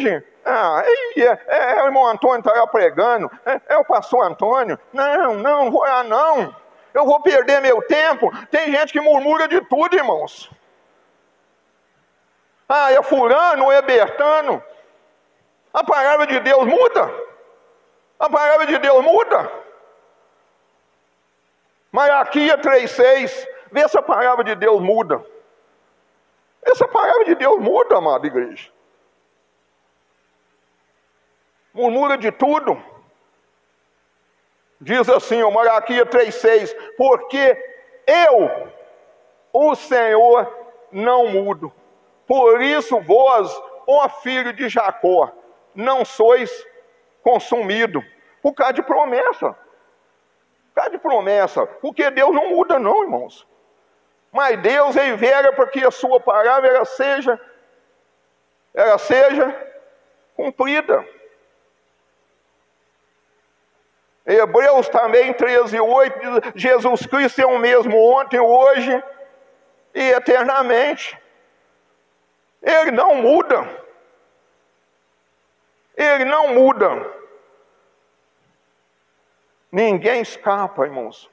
irmão Antônio está lá pregando. É o pastor Antônio. Não vou orar não. Eu vou perder meu tempo. Tem gente que murmura de tudo, irmãos. É fulano, é Bertano. A palavra de Deus muda. A palavra de Deus muda. Malaquias 3:6. Vê se a palavra de Deus muda. Essa palavra de Deus muda, amada igreja. Murmura de tudo. Diz assim, Malaquias 3:6, porque eu, o Senhor, não mudo. Por isso vós, ó filho de Jacó, não sois consumido. Por causa de promessa. Por causa de promessa. Porque Deus não muda não, irmãos. Mas Deus, ele vela para que a sua palavra ela seja cumprida. Hebreus também 13:8 diz, Jesus Cristo é o mesmo ontem, hoje e eternamente. Ele não muda. Ele não muda. Ninguém escapa, irmãos.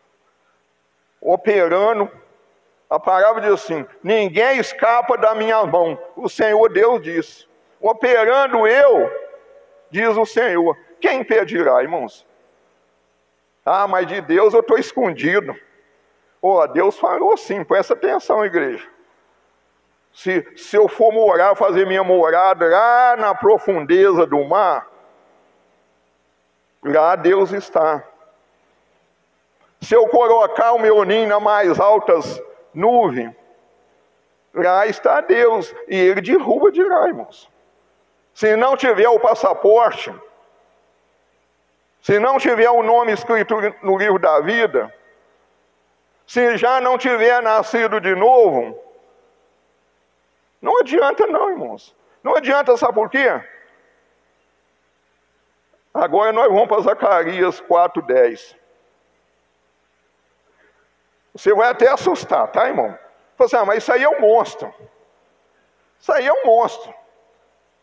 Operando, a palavra diz assim, ninguém escapa da minha mão. O Senhor Deus diz. Operando eu, diz o Senhor. Quem impedirá, irmãos? Mas de Deus eu estou escondido. Deus falou assim, presta atenção, igreja. Se eu for morar, fazer minha morada lá na profundeza do mar, lá Deus está. Se eu colocar o meu ninho nas mais altas nuvens, lá está Deus. E Ele derruba de lá, irmãos. Se não tiver o passaporte, se não tiver o nome escrito no livro da vida, se já não tiver nascido de novo, não adianta não, irmãos. Não adianta, sabe por quê? Agora nós vamos para Zacarias 4:10. Você vai até assustar, tá, irmão? Você fala assim, mas isso aí é um monstro. Isso aí é um monstro.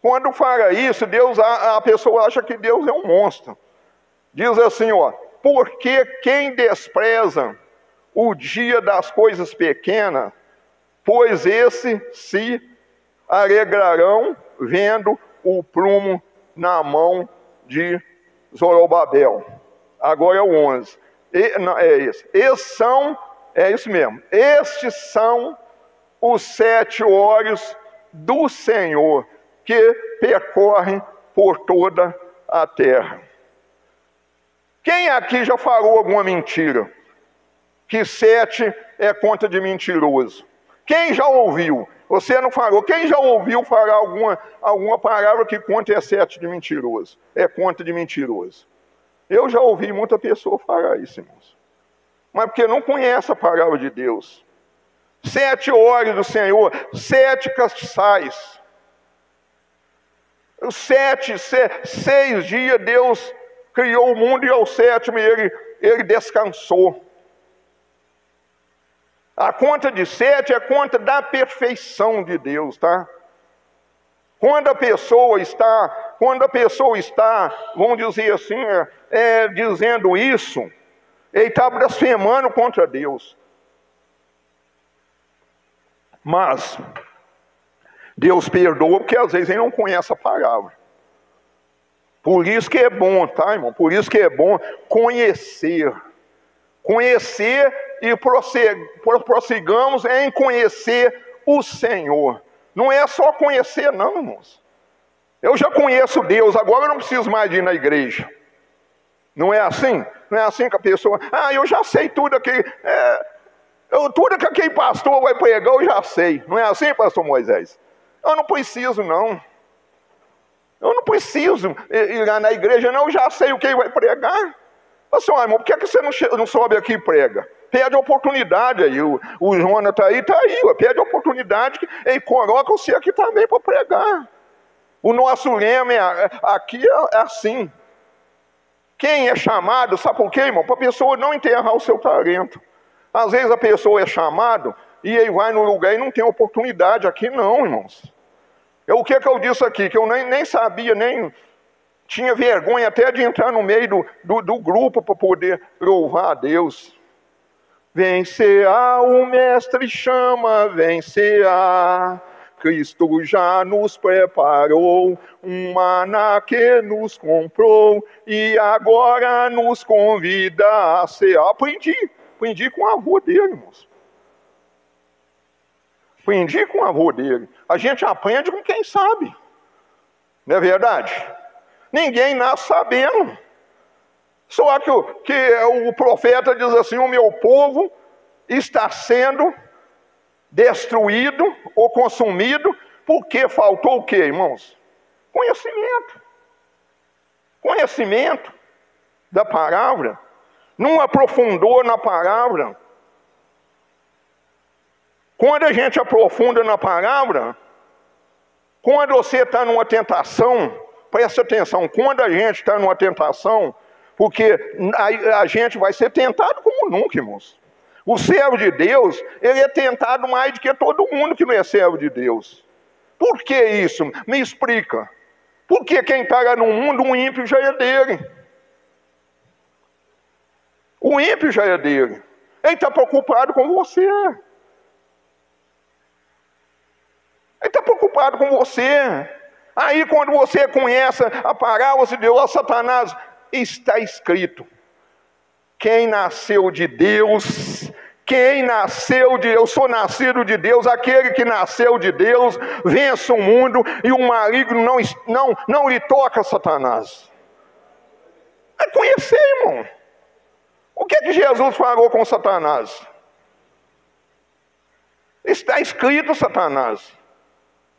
Quando fala isso, a pessoa acha que Deus é um monstro. Diz assim, porque quem despreza o dia das coisas pequenas, pois esse se alegrarão vendo o prumo na mão de Zorobabel. Agora é o 11. É isso mesmo. Estes são os 7 olhos do Senhor que percorrem por toda a terra. Quem aqui já falou alguma mentira? Que 7 é conta de mentiroso. Quem já ouviu? Você não falou. Quem já ouviu falar alguma palavra que conta é 7 de mentiroso? É conta de mentiroso. Eu já ouvi muita pessoa falar isso, irmãos. Mas porque não conhece a palavra de Deus. 7 olhos do Senhor, 7 castiçais. 6 dias Deus criou o mundo e ao 7º ele descansou. A conta de 7 é a conta da perfeição de Deus, tá? Quando a pessoa está, vamos dizer assim, dizendo isso, ele está blasfemando contra Deus. Mas Deus perdoa porque às vezes ele não conhece a palavra. Por isso que é bom, tá, irmão? Por isso que é bom conhecer. Conhecer e prossigamos em conhecer o Senhor. Não é só conhecer, não, irmãos. Eu já conheço Deus, agora eu não preciso mais ir na igreja. Não é assim? Não é assim que a pessoa... eu já sei tudo aqui. Tudo que aquele pastor vai pregar, eu já sei. Não é assim, pastor Moisés? Eu não preciso, não. Eu não preciso ir lá na igreja, não. Eu já sei o que ele vai pregar. Pastor, irmão, por que você não sobe aqui e prega? Pede a oportunidade aí. O Jonathan aí está aí. Pede a oportunidade que ele coloca você aqui também para pregar. O nosso lema aqui é assim. Quem é chamado, sabe por quê, irmão? Para a pessoa não enterrar o seu talento. Às vezes a pessoa é chamado e ele vai no lugar e não tem oportunidade. Aqui não, irmãos. O que eu disse aqui? Que eu nem sabia, nem tinha vergonha até de entrar no meio do grupo para poder louvar a Deus. Vencerá, o Mestre chama, vencerá. Cristo já nos preparou, um maná que nos comprou e agora nos convida a ser. Aprendi com o avô dele, irmãos. Aprendi com o avô dele. A gente aprende com quem sabe. Não é verdade? Ninguém nasce sabendo. Só que o profeta diz assim: o meu povo está sendo destruído ou consumido porque faltou o quê, irmãos? Conhecimento. Conhecimento da palavra. Não aprofundou na palavra. Quando a gente aprofunda na palavra, quando você está numa tentação, presta atenção, quando a gente está numa tentação, porque a gente vai ser tentado como nunca, irmãos. O servo de Deus, ele é tentado mais do que todo mundo que não é servo de Deus. Por que isso? Me explica. Porque quem está lá no mundo, o ímpio já é dele. O ímpio já é dele. Ele está preocupado com você. Ele está preocupado com você. Aí quando você conhece a palavra de Deus, Satanás, está escrito: quem nasceu de Deus, eu sou nascido de Deus, aquele que nasceu de Deus, vence o mundo e o maligno não lhe toca, Satanás. É conhecer, irmão. O que Jesus falou com Satanás? Está escrito, Satanás.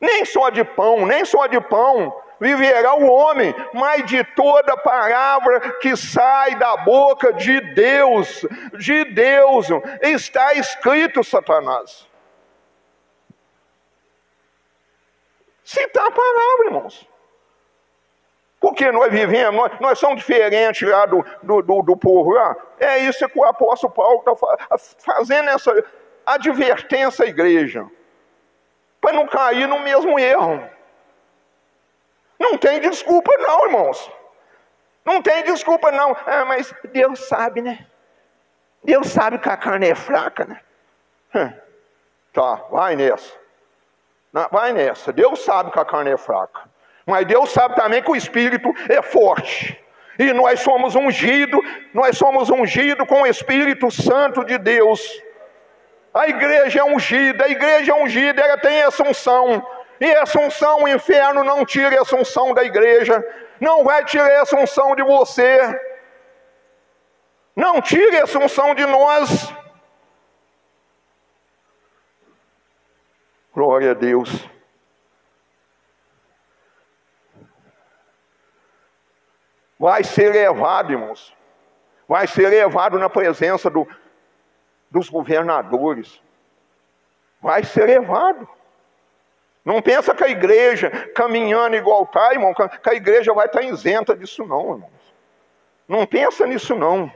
Nem só de pão viverá o homem, mas de toda palavra que sai da boca de Deus, está escrito, Satanás. Citar a palavra, irmãos. Porque nós vivemos, nós somos diferentes lá do povo lá. É isso que o apóstolo Paulo está fazendo, essa advertência à igreja, para não cair no mesmo erro. Não tem desculpa não, irmãos. Não tem desculpa não. Mas Deus sabe, né? Deus sabe que a carne é fraca, né? Tá, vai nessa. Vai nessa. Deus sabe que a carne é fraca. Mas Deus sabe também que o Espírito é forte. E nós somos ungidos com o Espírito Santo de Deus. A igreja é ungida, ela tem essa unção. E essa unção, o inferno não tira essa unção da igreja. Não vai tirar essa unção de você. Não tire essa unção de nós. Glória a Deus. Vai ser levado, irmãos. Vai ser levado na presença dos governadores. Vai ser levado. Não pensa que a igreja, caminhando igual está, irmão, que a igreja vai estar isenta disso não, irmãos. Não pensa nisso não.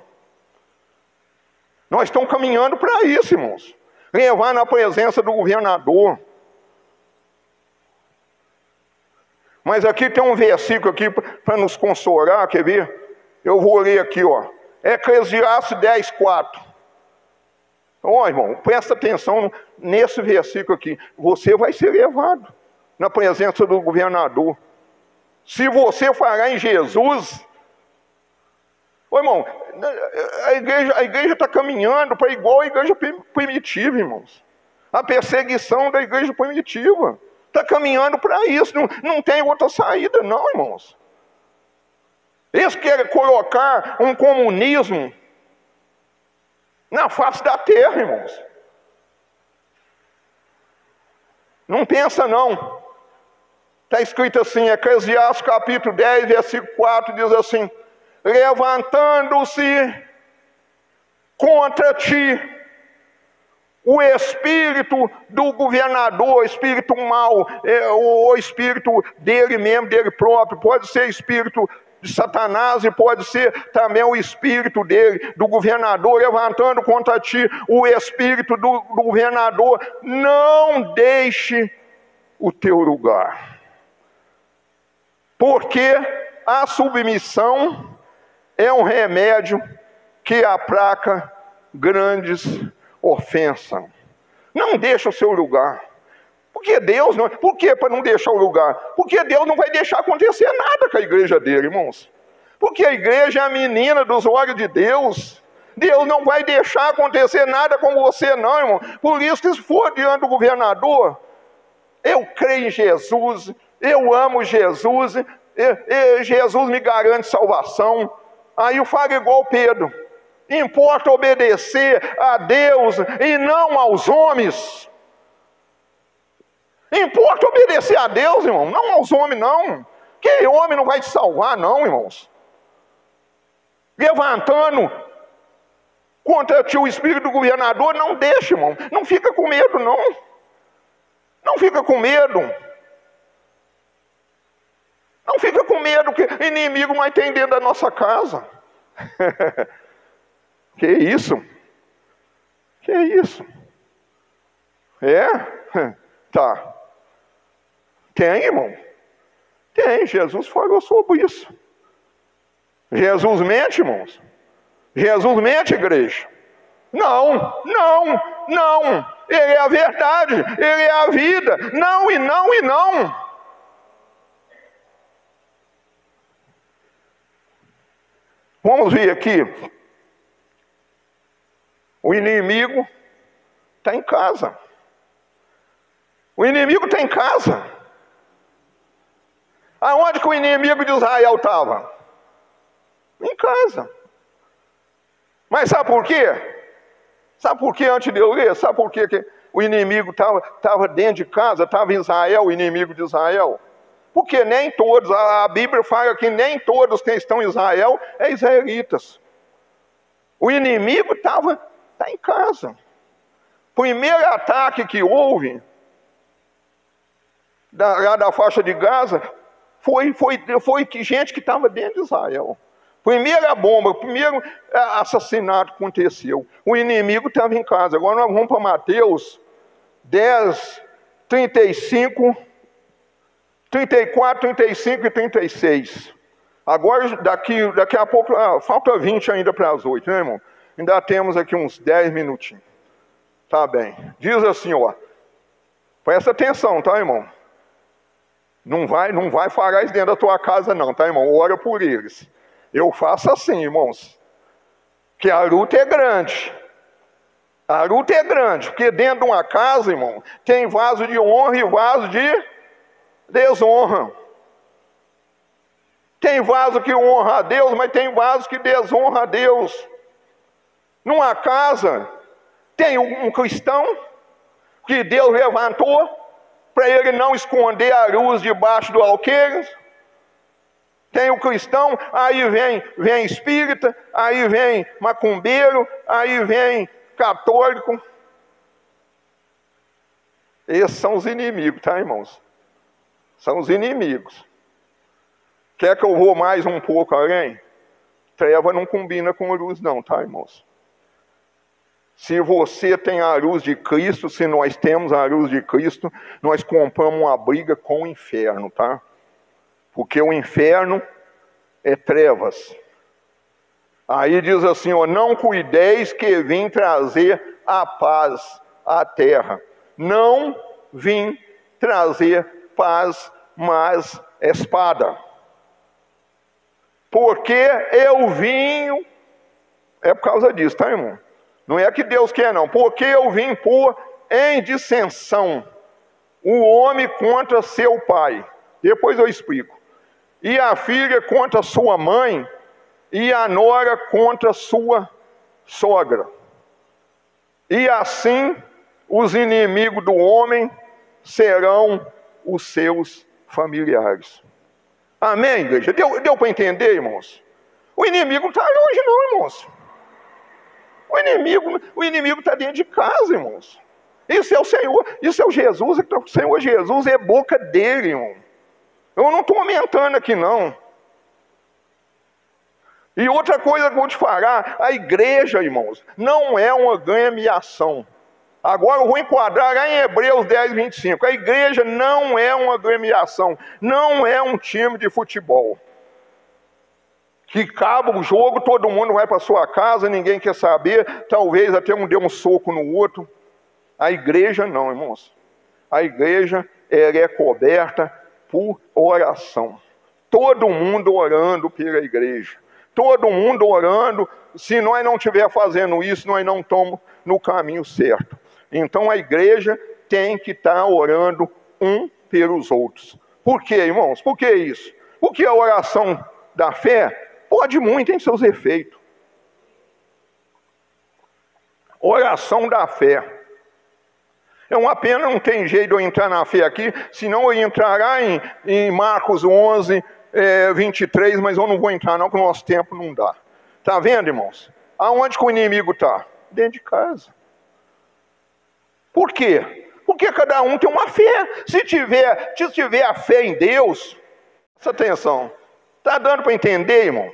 Nós estamos caminhando para isso, irmãos. Levar na presença do governador. Mas aqui tem um versículo aqui para nos consolar, quer ver? Eu vou ler aqui, ó. Eclesiastes 10:4. Ó, irmão, presta atenção nesse versículo aqui. Você vai ser levado na presença do governador. Se você falar em Jesus... Ô, irmão, a igreja está caminhando para igual a igreja primitiva, irmãos. A perseguição da igreja primitiva. Está caminhando para isso. Não tem outra saída, não, irmãos. Eles querem colocar um comunismo na face da terra, irmãos. Não pensa, não. Está escrito assim, Eclesiastes capítulo 10, versículo 4, diz assim: levantando-se contra ti o espírito do governador, espírito mau, o espírito dele mesmo, dele próprio, pode ser espírito de Satanás e pode ser também o espírito dele, do governador, levantando contra ti o espírito do governador, não deixe o teu lugar. Porque a submissão é um remédio que aplaca grandes ofensas. Não deixa o seu lugar. Porque Deus não... Por que para não deixar o lugar? Porque Deus não vai deixar acontecer nada com a igreja dele, irmãos. Porque a igreja é a menina dos olhos de Deus. Deus não vai deixar acontecer nada com você, não, irmão. Por isso que se for diante do governador, eu creio em Jesus, eu amo Jesus, Jesus me garante salvação. Aí eu falo igual Pedro: importa obedecer a Deus e não aos homens. Importa obedecer a Deus, irmão, não aos homens, não. Que homem não vai te salvar, não, irmãos. Levantando contra ti o espírito do governador, não deixa, irmão. Não fica com medo, não. Não fica com medo. Não fica com medo que inimigo vai ter dentro da nossa casa. Que isso? Que isso? Tá. Tem, irmão? Tem, Jesus falou sobre isso. Jesus mente, irmãos? Jesus mente, igreja? Não, não, não. Ele é a verdade, ele é a vida. Não e não e não. Vamos ver aqui. O inimigo está em casa. O inimigo está em casa. Aonde que o inimigo de Israel estava? Em casa. Mas sabe por quê? Sabe por quê, antes de eu ler? Sabe por quê que o inimigo estava dentro de casa, estava em Israel, o inimigo de Israel? Porque nem todos, a Bíblia fala que nem todos que estão em Israel é israelitas. O inimigo está em casa. O primeiro ataque que houve, lá da faixa de Gaza, foi gente que estava dentro de Israel. Primeira bomba, primeiro assassinato aconteceu. O inimigo estava em casa. Agora nós vamos para Mateus 10, 35, 34, 35 e 36. Agora, daqui a pouco, falta 20 ainda para as 8, né, irmão? Ainda temos aqui uns 10 minutinhos. Tá bem. Diz assim, ó. Presta atenção, tá, irmão? Não vai falar isso dentro da tua casa, não, tá, irmão? Ora por eles. Eu faço assim, irmãos. Que a luta é grande. A luta é grande, porque dentro de uma casa, irmão, tem vaso de honra e vaso de desonra. Tem vaso que honra a Deus, mas tem vaso que desonra a Deus. Numa casa, tem um cristão que Deus levantou para ele não esconder a luz debaixo do alqueire. Tem o cristão, aí vem espírita, aí vem macumbeiro, aí vem católico. Esses são os inimigos, tá, irmãos? São os inimigos. Quer que eu vou mais um pouco além? Treva não combina com luz não, tá, irmãos? Se você tem a luz de Cristo, se nós temos a luz de Cristo, nós compramos uma briga com o inferno, tá? Porque o inferno é trevas. Aí diz assim, ó, não cuideis que vim trazer a paz à terra. Não vim trazer paz, mas espada. Porque eu vim, é por causa disso, tá, irmão? Não é que Deus quer, não. Porque eu vim pôr em dissensão o homem contra seu pai. Depois eu explico. E a filha contra sua mãe, e a nora contra sua sogra. E assim os inimigos do homem serão os seus familiares. Amém, igreja? Deu para entender, irmãos? O inimigo não está longe, não, irmãos. O inimigo está dentro de casa, irmãos. Isso é o Senhor, isso é o Jesus, o Senhor Jesus é boca dele, irmão. Eu não estou aumentando aqui, não. E outra coisa que eu vou te falar, a igreja, irmãos, não é uma gremiação. Agora eu vou enquadrar lá em Hebreus 10, 25. A igreja não é uma gremiação, não é um time de futebol. Que acaba o jogo, todo mundo vai para sua casa, ninguém quer saber, talvez até um dê um soco no outro. A igreja não, irmãos. A igreja, ela é coberta por oração. Todo mundo orando pela igreja. Todo mundo orando. Se nós não estiver fazendo isso, nós não estamos no caminho certo. Então a igreja tem que estar orando um pelos outros. Por quê, irmãos? Por que isso? Porque a oração da fé pode muito, tem seus efeitos. Oração da fé. É uma pena, não tem jeito de eu entrar na fé aqui, senão eu ia entrar lá em Marcos 11, 23, mas eu não vou entrar não, porque o nosso tempo não dá. Está vendo, irmãos? Aonde que o inimigo está? Dentro de casa. Por quê? Porque cada um tem uma fé. Se tiver a fé em Deus, presta atenção, está dando para entender, irmão?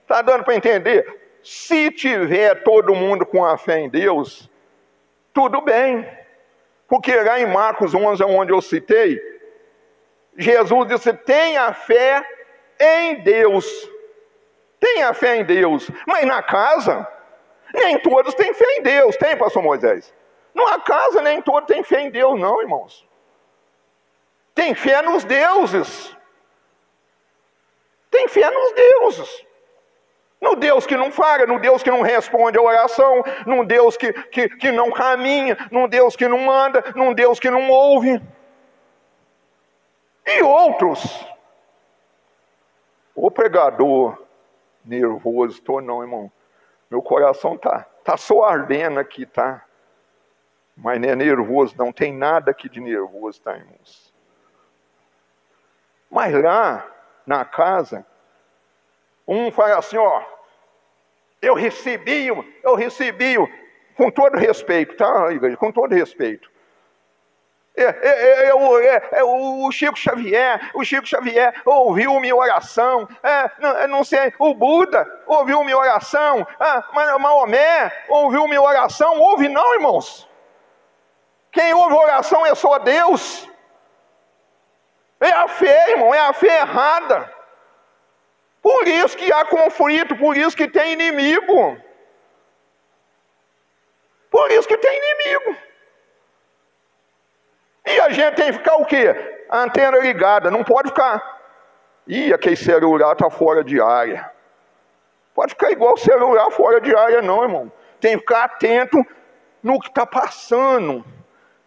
Está dando para entender? Se tiver todo mundo com a fé em Deus, tudo bem. Porque lá em Marcos 11, onde eu citei, Jesus disse, tenha fé em Deus. Tenha fé em Deus. Mas na casa, nem todos têm fé em Deus. Tem, pastor Moisés? Na casa, nem todos têm fé em Deus, não, irmãos. Tem fé nos deuses. Tem fé nos deuses. No Deus que não fala, no Deus que não responde a oração, no Deus que não caminha, no Deus que não manda, no Deus que não ouve. E outros. O pregador nervoso, estou não, irmão. Meu coração tá só ardendo aqui, tá? Mas não é nervoso, não tem nada aqui de nervoso, tá, irmãos? Mas lá na casa, um fala assim, ó, eu recebi, com todo respeito, tá, igreja? Com todo respeito. O Chico Xavier ouviu minha oração, não sei, o Buda ouviu minha oração, Maomé ouviu minha oração, ouve não, irmãos. Quem ouve oração é só Deus. É a fé, irmão, é a fé errada. Por isso que há conflito, por isso que tem inimigo. Por isso que tem inimigo. E a gente tem que ficar o quê? A antena ligada, não pode ficar. Aquele celular está fora de área. Pode ficar igual o celular fora de área não, irmão. Tem que ficar atento no que está passando.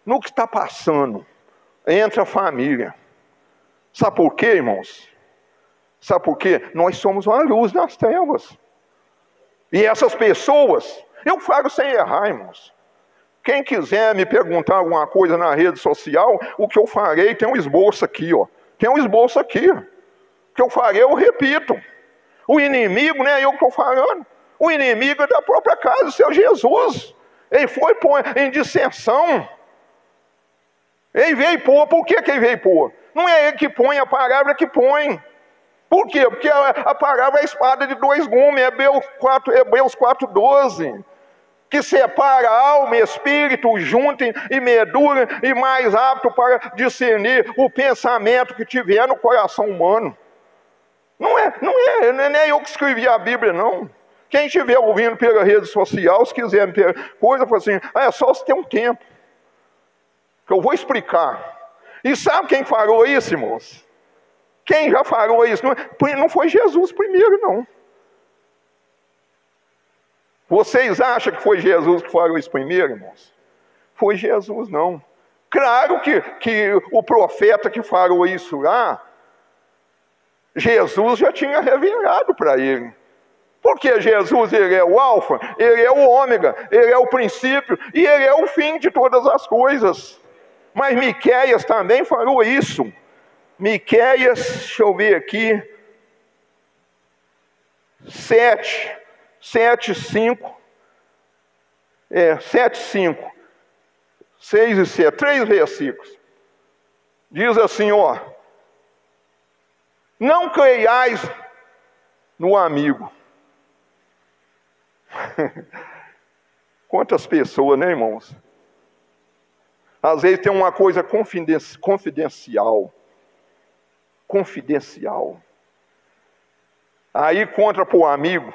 No que está passando entre a família. Sabe por quê, irmãos? Sabe por quê? Nós somos uma luz nas trevas. E essas pessoas, eu falo sem errar, irmãos. Quem quiser me perguntar alguma coisa na rede social, o que eu farei, tem um esboço aqui, ó. Tem um esboço aqui. O que eu farei, eu repito. O inimigo, não é eu que estou falando. O inimigo é da própria casa, o seu Jesus. Ele foi pôr em dissensão. Ele veio pôr, por que ele veio pôr? Não é ele que põe, a palavra que põe. Por quê? Porque a palavra é a espada de dois gumes, Hebreus 4:12, que separa alma e espírito, junto e medula, e mais apto para discernir o pensamento que tiver no coração humano. Não é eu que escrevi a Bíblia, não. Quem estiver ouvindo pela rede social, se quiser coisa, fala assim, é só se ter um tempo, que eu vou explicar. E sabe quem falou isso, irmãos? Quem já falou isso? Não foi Jesus primeiro, não. Vocês acham que foi Jesus que falou isso primeiro, irmãos? Foi Jesus, não. Claro que o profeta que falou isso lá, Jesus já tinha revelado para ele. Porque Jesus, ele é o alfa, ele é o ômega, ele é o princípio e ele é o fim de todas as coisas. Mas Miqueias também falou isso. Miqueias, deixa eu ver aqui, 7:5, 7:5, 6 e 7, 3 versículos. Diz assim, ó, não creiais no amigo. Quantas pessoas, né, irmãos? Às vezes tem uma coisa confidencial. Aí conta para o amigo.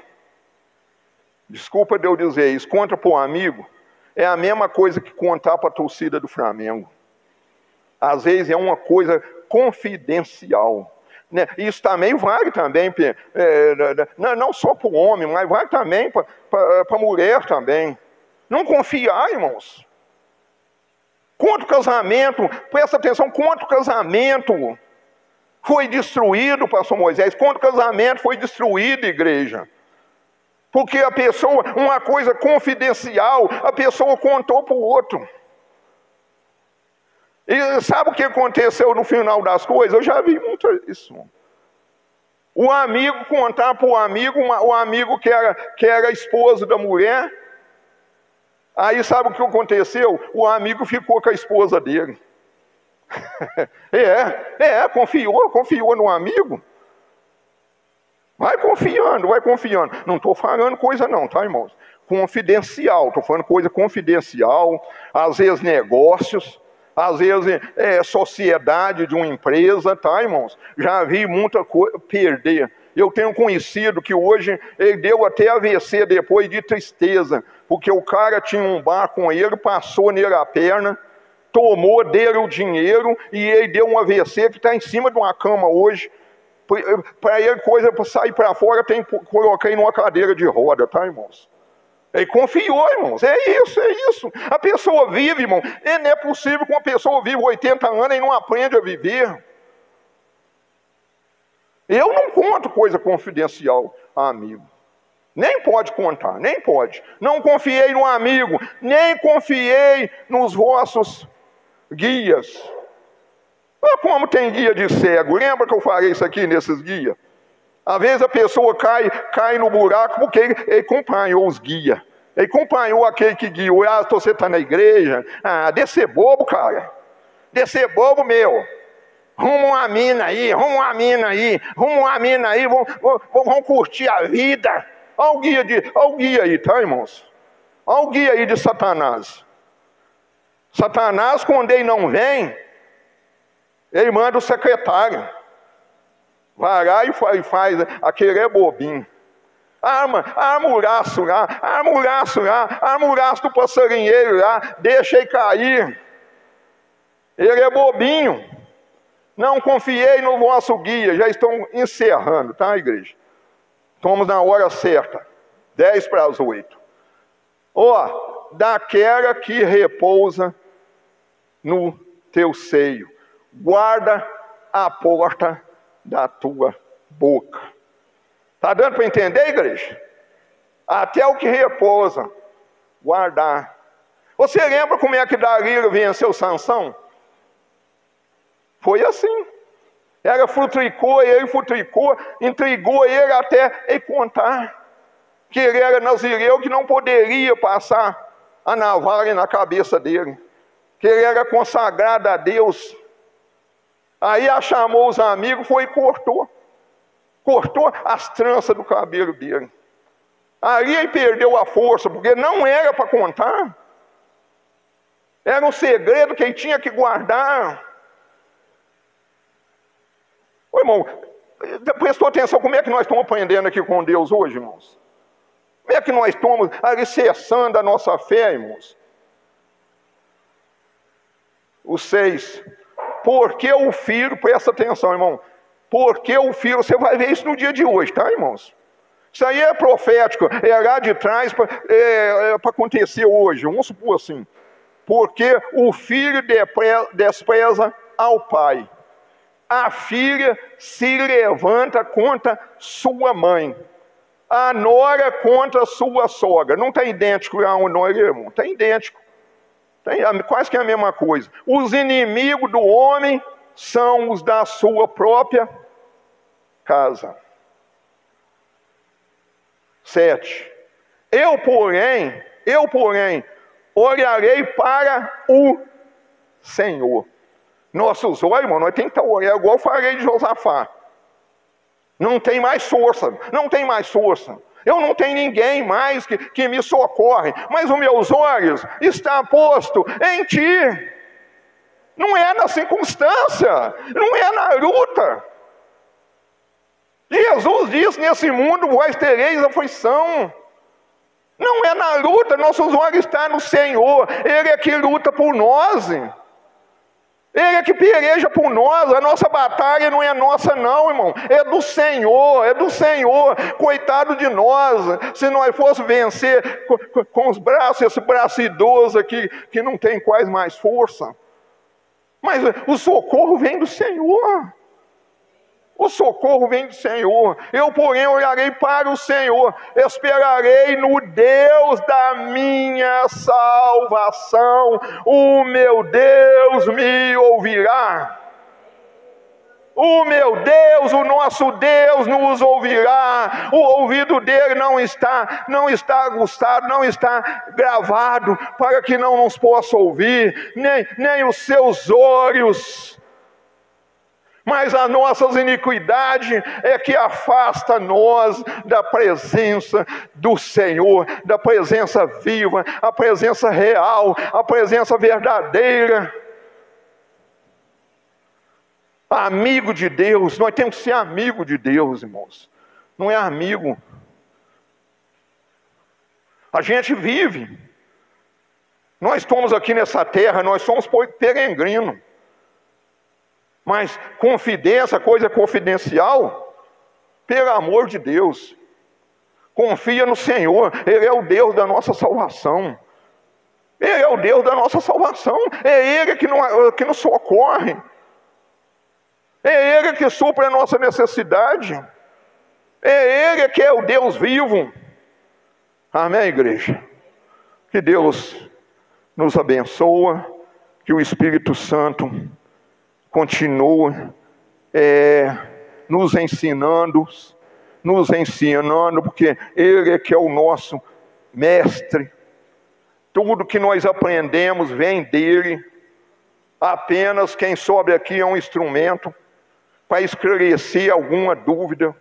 Desculpa de eu dizer isso. Conta para o amigo. É a mesma coisa que contar para a torcida do Flamengo. Às vezes é uma coisa confidencial. Né? Isso também vale também, não só para o homem, mas vale também para a mulher também. Não confiar, irmãos. Quanto casamento, presta atenção, quanto casamento foi destruído, pastor Moisés, quanto casamento foi destruído, igreja. Porque a pessoa, uma coisa confidencial, a pessoa contou para o outro. E sabe o que aconteceu no final das coisas? Eu já vi muito isso. O amigo contar para o amigo que era esposo da mulher. Aí sabe o que aconteceu? O amigo ficou com a esposa dele. Confiou no amigo. Vai confiando. Não estou falando coisa não, tá, irmãos? Confidencial, estou falando coisa confidencial. Às vezes negócios, às vezes sociedade de uma empresa, tá, irmãos? Já vi muita coisa perder. Eu tenho conhecido que hoje ele deu até AVC depois de tristeza, porque o cara tinha um bar com ele, passou nele a perna, tomou dele o dinheiro e ele deu um AVC que está em cima de uma cama hoje. Para ele, coisa para sair para fora, tem que colocar ele numa cadeira de roda, tá, irmãos? Ele confiou, irmãos, é isso. A pessoa vive, irmão, não é possível que uma pessoa viva 80 anos e não aprende a viver. Eu não conto coisa confidencial a amigo. Nem pode contar, nem pode. Não confiei no amigo, nem confiei nos vossos guias. Como tem guia de cego? Lembra que eu falei isso aqui nesses guias? Às vezes a pessoa cai no buraco porque ele acompanhou os guias. Ele acompanhou aquele que guiou. Você está na igreja? Descer bobo, cara. Descer bobo, meu. Rumo uma mina aí, vamos curtir a vida. Olha o guia aí, tá, irmãos? Olha o guia aí de Satanás. Satanás, quando ele não vem, ele manda o secretário. Vai lá e faz aquele bobinho. Arma o laço do passarinheiro lá, deixa ele cair. Ele é bobinho. Não confiei no vosso guia. Já estão encerrando, tá, igreja? Estamos na hora certa. 7:50. Daquela que repousa no teu seio, guarda a porta da tua boca. Está dando para entender, igreja? Até o que repousa, guardar. Você lembra como é que Dalila venceu Sansão? Foi assim. Ela futricou, intrigou ele até ele contar que ele era nazireu, que não poderia passar a navalha na cabeça dele, que ele era consagrado a Deus. Aí ela chamou os amigos, foi e cortou as tranças do cabelo dele. Aí ele perdeu a força, porque não era para contar. Era um segredo que ele tinha que guardar. Ô, irmão, prestou atenção como é que nós estamos aprendendo aqui com Deus hoje, irmãos? Como é que nós estamos alicerçando a nossa fé, irmãos? O 6. Porque o filho, presta atenção, irmão. Porque o filho, você vai ver isso no dia de hoje, tá, irmãos? Isso aí é profético, é lá de trás para acontecer hoje. Vamos supor assim. Porque o filho despreza ao pai. A filha se levanta contra sua mãe. A nora contra sua sogra. Não está idêntico a um nora, irmão. Está idêntico. Quase que é a mesma coisa. Os inimigos do homem são os da sua própria casa. 7. Eu, porém, olharei para o Senhor. Nossos olhos, irmão, nós temos que estar olhando, igual eu falei de Josafá. Não tem mais força, não tem mais força. Eu não tenho ninguém mais que me socorre, mas os meus olhos estão postos em Ti. Não é na circunstância, não é na luta. Jesus disse, nesse mundo vós tereis aflição. Não é na luta, nossos olhos estão no Senhor. Ele é que luta por nós. Ele é que peleja por nós. A nossa batalha não é nossa não, irmão. É do Senhor, é do Senhor. Coitado de nós, se nós fôssemos vencer com os braços, esse braço idoso aqui, que não tem quase mais força. Mas o socorro vem do Senhor. O socorro vem do Senhor. Eu, porém, olharei para o Senhor. Esperarei no Deus da minha salvação. O meu Deus me ouvirá. O meu Deus, o nosso Deus nos ouvirá. O ouvido dele não está aguçado, não está gravado para que não nos possa ouvir, nem os seus olhos. Mas as nossas iniquidades é que afasta nós da presença do Senhor, da presença viva, a presença real, a presença verdadeira. Amigo de Deus, nós temos que ser amigo de Deus, irmãos. Não é amigo. A gente vive. Nós estamos aqui nessa terra, nós somos peregrinos. Mas confidência, coisa confidencial, pelo amor de Deus, confia no Senhor. Ele é o Deus da nossa salvação. Ele é o Deus da nossa salvação. É Ele que nos socorre. É Ele que supre a nossa necessidade. É Ele que é o Deus vivo. Amém, igreja? Que Deus nos abençoe, que o Espírito Santo continua nos ensinando, porque Ele é que é o nosso mestre. Tudo que nós aprendemos vem dEle. Apenas quem sobe aqui é um instrumento para esclarecer alguma dúvida.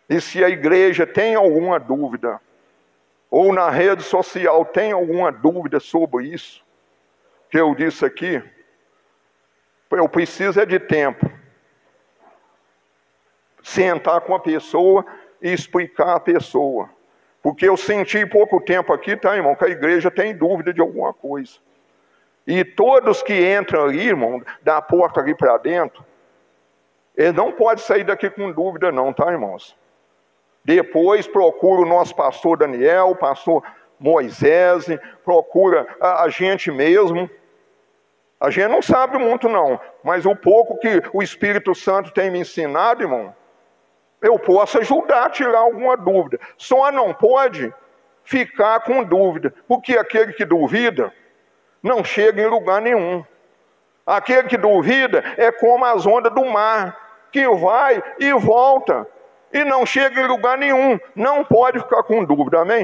E se a igreja tem alguma dúvida, ou na rede social tem alguma dúvida sobre isso, que eu disse aqui, eu preciso de tempo. Sentar com a pessoa e explicar a pessoa. Porque eu senti pouco tempo aqui, tá, irmão, que a igreja tem dúvida de alguma coisa. E todos que entram ali, irmão, da porta ali para dentro, eles não podem sair daqui com dúvida não, tá, irmãos? Depois procura o nosso pastor Daniel, o pastor Moisés, procura a gente mesmo. A gente não sabe muito não, mas o pouco que o Espírito Santo tem me ensinado, irmão, eu posso ajudar a tirar alguma dúvida. Só não pode ficar com dúvida, porque aquele que duvida não chega em lugar nenhum. Aquele que duvida é como as ondas do mar, que vai e volta, e não chega em lugar nenhum. Não pode ficar com dúvida, amém?